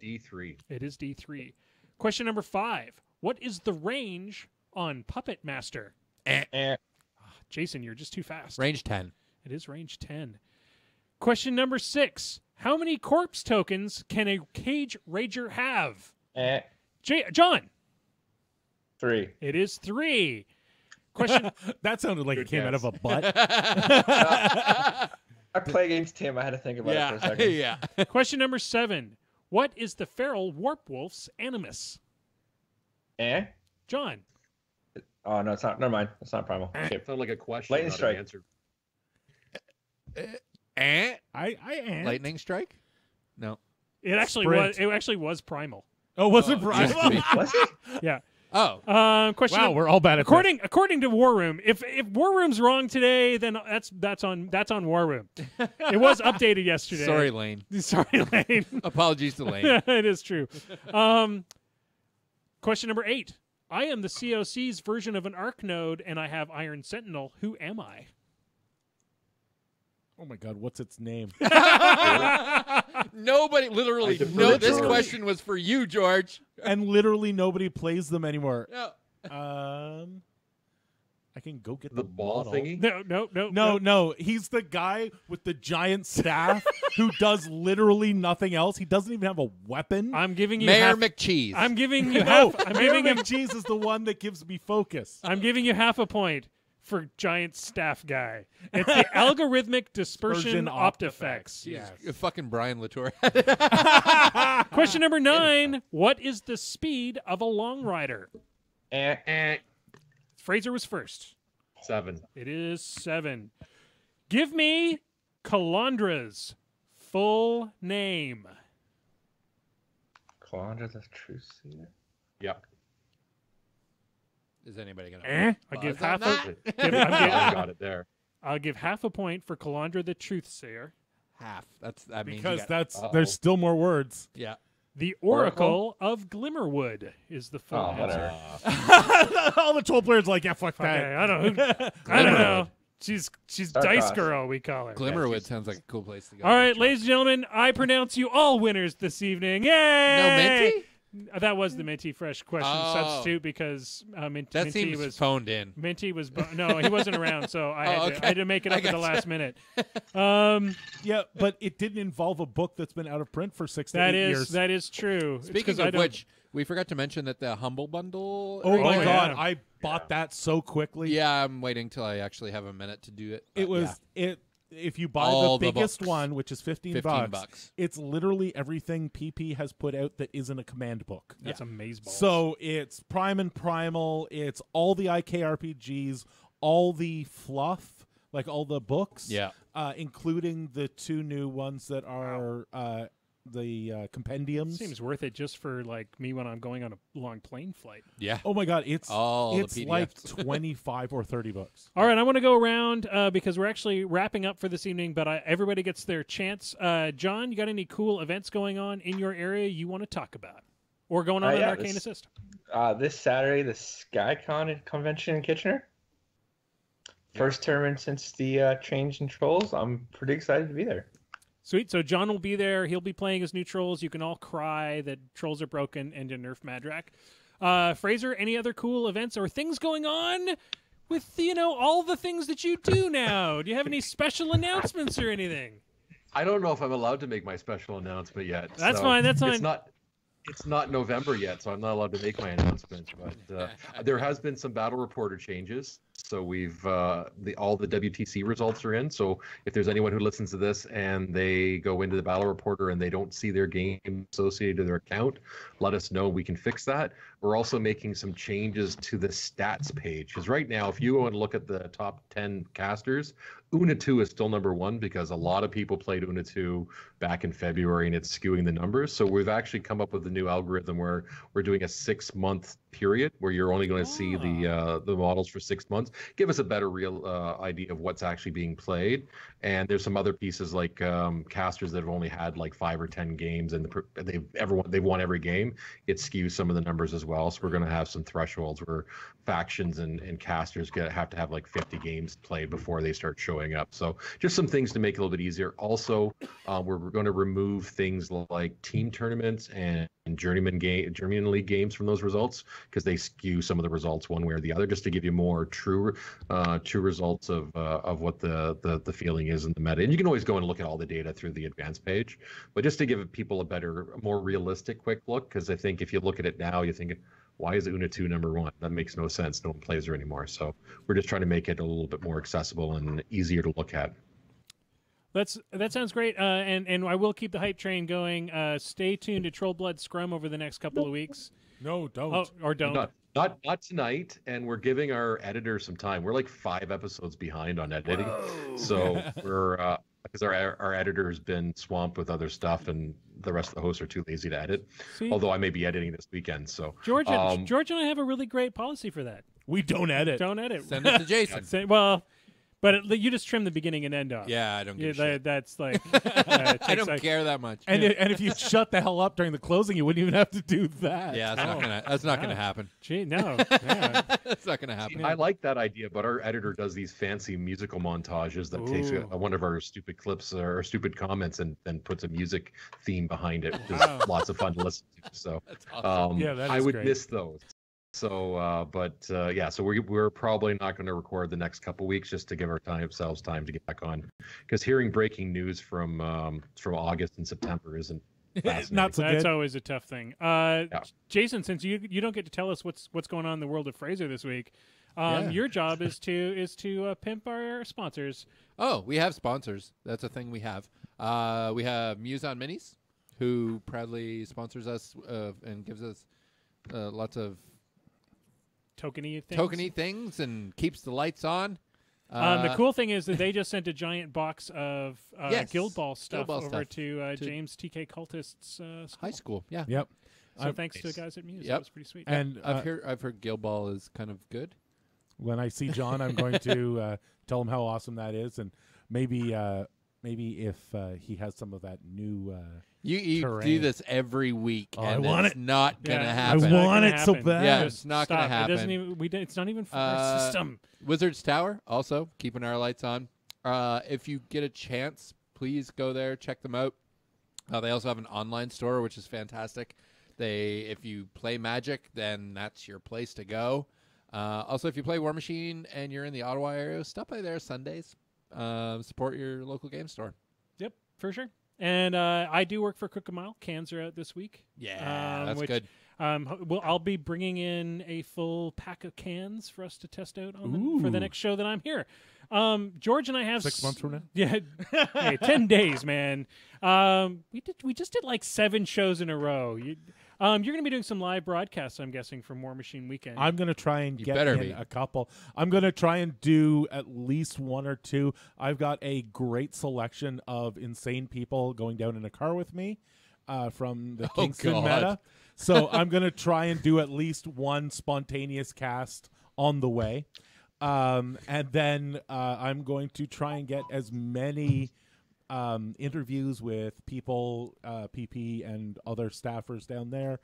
D3. It is D3. Question number 5. What is the range on Puppet Master? Eh. Jason, you're just too fast. Range 10. It is range 10. Question number 6. How many corpse tokens can a Cage Rager have? Eh. John. 3. It is 3. Question. That sounded like it came out of a butt. I play against Tim. I had to think about it for a second. yeah. Question number 7. What is the feral warp wolf's animus? Eh? John. Oh, no, it's not. Never mind. It's not primal. Shit. Sounded like a question, Lightning not strike. an answer. I am. Lightning strike? No. It actually Sprint. was. It actually was primal. Oh, was it Used primal? to be. Was it? Yeah. Oh. Question. Wow, we're all bad at according to War Room. If War Room's wrong today, then that's on War Room. It was updated yesterday. Sorry, Lane. Sorry, Lane. Apologies to Lane. It is true. Question number 8. I am the COC's version of an Arc node, and I have Iron Sentinel. Who am I? Oh my God, what's its name? Nobody, literally, I defer no, to this George. question was for you, George. And literally nobody plays them anymore. No. I can go get The the ball model. thingy? No. He's the guy with the giant staff who does literally nothing else. He doesn't even have a weapon. I'm giving you Mayor half, McCheese. I'm giving you No, half. I'm Mayor giving him. McCheese is the one that gives me focus. I'm giving you half a point for giant staff guy. It's the algorithmic dispersion Dispersion optifex. Yes. Fucking Brian Latour. Question number 9. What is the speed of a long rider? Eh. Fraser was first. 7. It is 7. Give me Calandra's full name. Calandra the Truth Seer. Yep. Is anybody gonna? I'll give buzz on half a. that? I got it there. I'll give half a point for Calandra the Truthsayer. Half. That's that means Because you got, that's Uh-oh. there's still more words. yeah. The Oracle of Glimmerwood is the full Oh, answer. whatever. All the 12 players like, yeah, fuck that. Okay, I don't know. She's Dice Starcross. Girl, we call her. Glimmerwood sounds like a cool place to go. All right, ladies and gentlemen, I pronounce you all winners this evening. Yay! No Minty? That was the Minty Fresh question Oh. substitute because That Minty seems was phoned in. Minty was no, he wasn't around, so I had, okay. I had to make it I up at the gotcha. last minute. Yeah, but it didn't involve a book that's been out of print for 6 to 8 That years. is that is true. It's 'cause Speaking I of don't- which, we forgot to mention that the Humble Bundle. Oh my yeah. God, I bought that so quickly. Yeah, I'm waiting till I actually have a minute to do it. It but was yeah. if you buy All the the biggest books. one, which is 15 $15. it's literally everything PP has put out that isn't a command book. That's amazeballs. So it's Prime and Primal, it's all the IKRPGs, all the fluff, like all the books, Yeah. including the 2 new ones that are compendiums. Seems worth it just for like me when I'm going on a long plane flight. Yeah. Oh my god, it's All the PDFs. like 25 or 30 bucks. All right, I want to go around because we're actually wrapping up for this evening, but everybody gets their chance. John, you got any cool events going on in your area you want to talk about? Or going on in Arcane Assist? This Saturday, the SkyCon convention in Kitchener. First tournament since the change in Trolls. I'm pretty excited to be there. Sweet. So John will be there. He'll be playing his new Trolls. You can all cry that Trolls are broken and to nerf Madrak. Fraser, any other cool events or things going on with, all the things that you do now? Do you have any special announcements or anything? I don't know if I'm allowed to make my special announcement yet. That's fine. That's fine. It's not November yet, so I'm not allowed to make my announcement. But there has been some battle reporter changes. So we've all the WTC results are in. So if there's anyone who listens to this and they go into the battle reporter and they don't see their game associated to their account, let us know. We can fix that. We're also making some changes to the stats page, because right now, if you go and look at the top 10 casters, Una 2 is still number one because a lot of people played Una 2 back in February and it's skewing the numbers. So we've actually come up with a new algorithm where we're doing a 6-month period where you're only going to see the models for 6 months. Give us a better real idea of what's actually being played. And there's some other pieces like casters that have only had like 5 or 10 games and they've won every game. It skews some of the numbers as well. So we're going to have some thresholds where factions and casters have to have like 50 games played before they start showing up. So just some things to make it a little bit easier. Also, we're going to remove things like team tournaments and journeyman league games from those results because they skew some of the results one way or the other, just to give you more true results of what the feeling is in the meta. And you can always go and look at all the data through the advanced page, but just to give people a more realistic quick look, because I think if you look at it now, you think, why is Una 2 number one? That makes no sense. No one plays her anymore. So we're just trying to make it a little bit more accessible and easier to look at. That sounds great, and I will keep the hype train going. Stay tuned to Troll Blood Scrum over the next couple of weeks. No, don't. Oh, or don't. Not tonight, and we're giving our editor some time. We're like 5 episodes behind on editing, so we're because our editor has been swamped with other stuff, and the rest of the hosts are too lazy to edit. See? Although I may be editing this weekend, so George and I have a really great policy for that. We don't edit. Don't edit. Send it to Jason. But you just trim the beginning and end off. Yeah, I don't give a shit. That's like I don't care that much. And if you shut the hell up during the closing, you wouldn't even have to do that. Yeah, that's not gonna happen. Gee, no. Yeah. That's not gonna happen. I like that idea, but our editor does these fancy musical montages that takes one of our stupid clips or stupid comments and then puts a music theme behind it, which is lots of fun to listen to. So That's awesome. I would miss those. So, so we're probably not going to record the next couple weeks just to give ourselves time to get back on, because hearing breaking news from August and September isn't fascinating. Not so good. That's always a tough thing. Jason, since you don't get to tell us what's going on in the world of Fraser this week, your job is to pimp our sponsors. Oh, we have sponsors. That's a thing we have. We have Muse on Minis, who proudly sponsors us and gives us lots of Tokeny things and keeps the lights on. The cool thing is that they just sent a giant box of Guild Ball stuff Guild Ball over stuff to James TK Cultist's high school. Yeah. Yep. So thanks to the guys at Muse. Yep. That was pretty sweet. And I've heard Guild Ball is kind of good. when I see John, I'm going to tell him how awesome that is, and maybe if he has some of that new. You do this every week, Oh, and I want it's it. not Yeah. gonna I happen. want it so bad. Yeah, it's not Stop. gonna happen. It doesn't even. It's not even for our system. Wizards Tower, also keeping our lights on. If you get a chance, please go there, check them out. They also have an online store, which is fantastic. If you play Magic, then that's your place to go. Also, if you play War Machine and you're in the Ottawa area, stop by there Sundays. Support your local game store. Yep, for sure. And I do work for Cook a Mile. Cans are out this week. Yeah, that's good. I'll be bringing in a full pack of cans for us to test out for the next show that I'm here. George and I have 6 months from now. Yeah, hey, 10 days, man. We just did like 7 shows in a row. You're going to be doing some live broadcasts, I'm guessing, for War Machine Weekend. I'm going to try and get better in be. a couple. I'm going to try and do at least 1 or 2. I've got a great selection of insane people going down in a car with me. from the Oh, Kingston God. meta. So I'm going to try and do at least one spontaneous cast on the way. And then I'm going to try and get as many interviews with people, PP, and other staffers down there.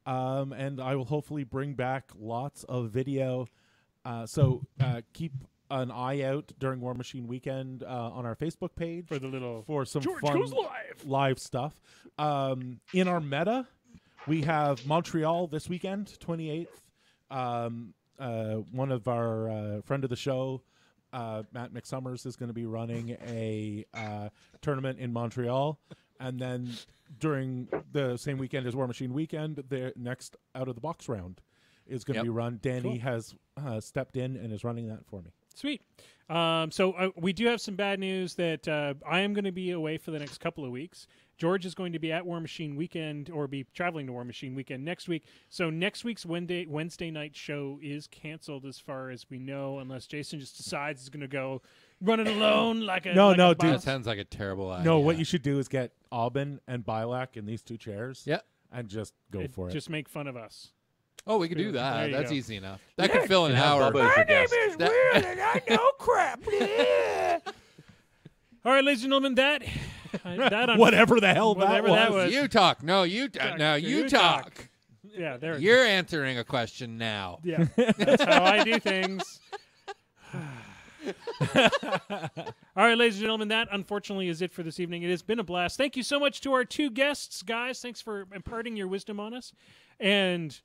And I will hopefully bring back lots of video. So keep an eye out during War Machine Weekend on our Facebook page For the little for some George fun Goes Live stuff. In our meta, we have Montreal this weekend, 28th. One of our friend of the show, Matt McSummers, is going to be running a tournament in Montreal. And then during the same weekend as War Machine Weekend, the next out of the box round is going to be run. Danny has stepped in and is running that for me. Sweet. So we do have some bad news that I am going to be away for the next couple of weeks. George is going to be at War Machine Weekend or be traveling to War Machine Weekend next week. So next week's Wednesday night show is canceled as far as we know, unless Jason just decides he's going to go run it alone like a No, like no, a dude. That boss. sounds like a terrible idea. No, what you should do is get Aubin and Bilak in these two chairs. Yeah. And just go for it. Just make fun of us. Oh, we could do There that. you That's go. easy enough. That could fill an And have hour. Bubba as your guest. That- and I know crap. All right, ladies and gentlemen, that Whatever the hell Whatever that that was. was. You talk. No, you You talk. talk. Yeah, there. You're answering a question now. Yeah, that's how I do things. All right, ladies and gentlemen, that unfortunately is it for this evening. It has been a blast. Thank you so much to our two guests, guys. Thanks for imparting your wisdom on us. And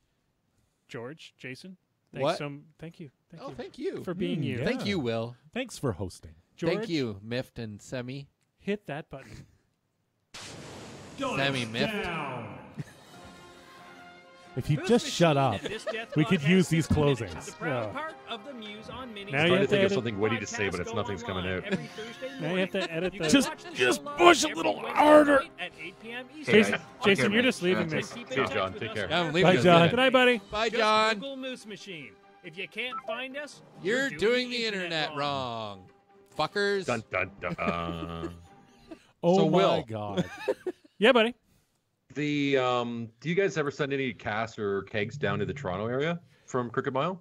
George, Jason, thanks What? Thank you. Oh, thank you. for being you. yeah. Thank you, Will. Thanks for hosting. George, Thank you, Miffed and Semi. Hit that button. Semi-miffed. If you just shut up, we could use these closings. Now Trying you to have to think of edit. something witty to say, but it's nothing's coming out. Now you have to edit the. Just push a little harder. Jason, Hey, Jason, you're just leaving That's this. it. See you, John. Take care. Yeah, I'm leaving Bye, us John. with Good it. night, buddy. Bye, John. Google Moose Machine. If you can't find us, You're doing the internet wrong. Fuckers. Dun, dun, dun. Oh So, my Will. God. Yeah, buddy. The do you guys ever send any casts or kegs down to the Toronto area from Crooked Mile?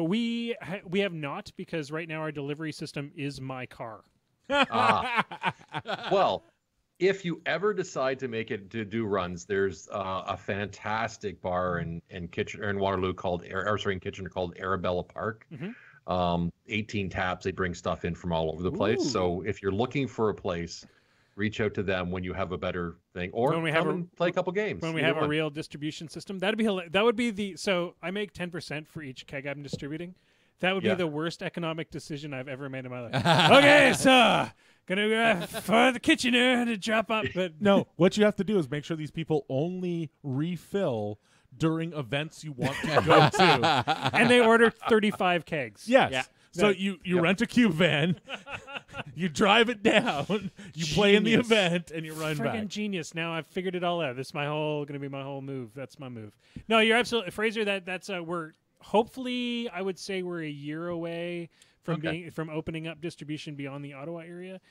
We have not, because right now our delivery system is my car. Well, if you ever decide to make it to do runs, there's a fantastic bar in Kitchener, in Waterloo called in Kitchener called Arabella Park. 18 taps. They bring stuff in from all over the place. So if you're looking for a place, reach out to them when you have a better thing, or When we come have and play a couple games. When we Either have a one. real distribution system, that would be the. So I make 10% for each keg I'm distributing. That would be Yeah. the worst economic decision I've ever made in my life. Okay, so gonna go for the Kitchener to drop up, but No, what you have to do is make sure these people only refill during events you want to go to. and they order 35 kegs. Yes. Yeah. So That- you rent a cube van, you drive it down, you play in the Genius. event, and you run Friggin' back. genius! Now I've figured it all out. This is gonna be my whole move. That's my move. No, you're absolutely Fraser. That's we're hopefully I would say we're a year away from from opening up distribution beyond the Ottawa area.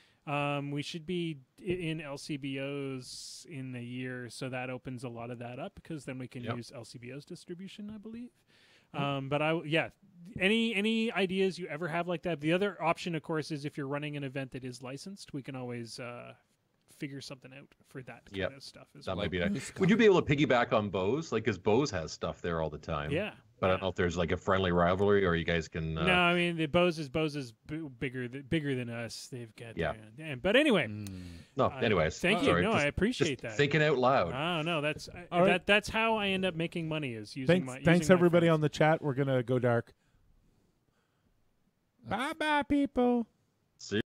We should be in LCBOs in a year, so that opens a lot of that up because then we can use LCBOs distribution, I believe. But any ideas you ever have like that? The other option, of course, is if you're running an event that is licensed, we can always figure something out for that kind of stuff as That well. might be nice. Would you be able to piggyback on Bose? Like, because Bose has stuff there all the time. Yeah. But I don't know if there's like a friendly rivalry, or you guys can. No, I mean the Bose is bigger than us. They've got but anyway. No, anyways. Thank you. sorry, No, just- I appreciate just that. Thinking out loud. Oh no, All right. that's how I end up making money is using Thanks, my. thanks using my everybody friends. on the chat. We're gonna go dark. Bye bye, people.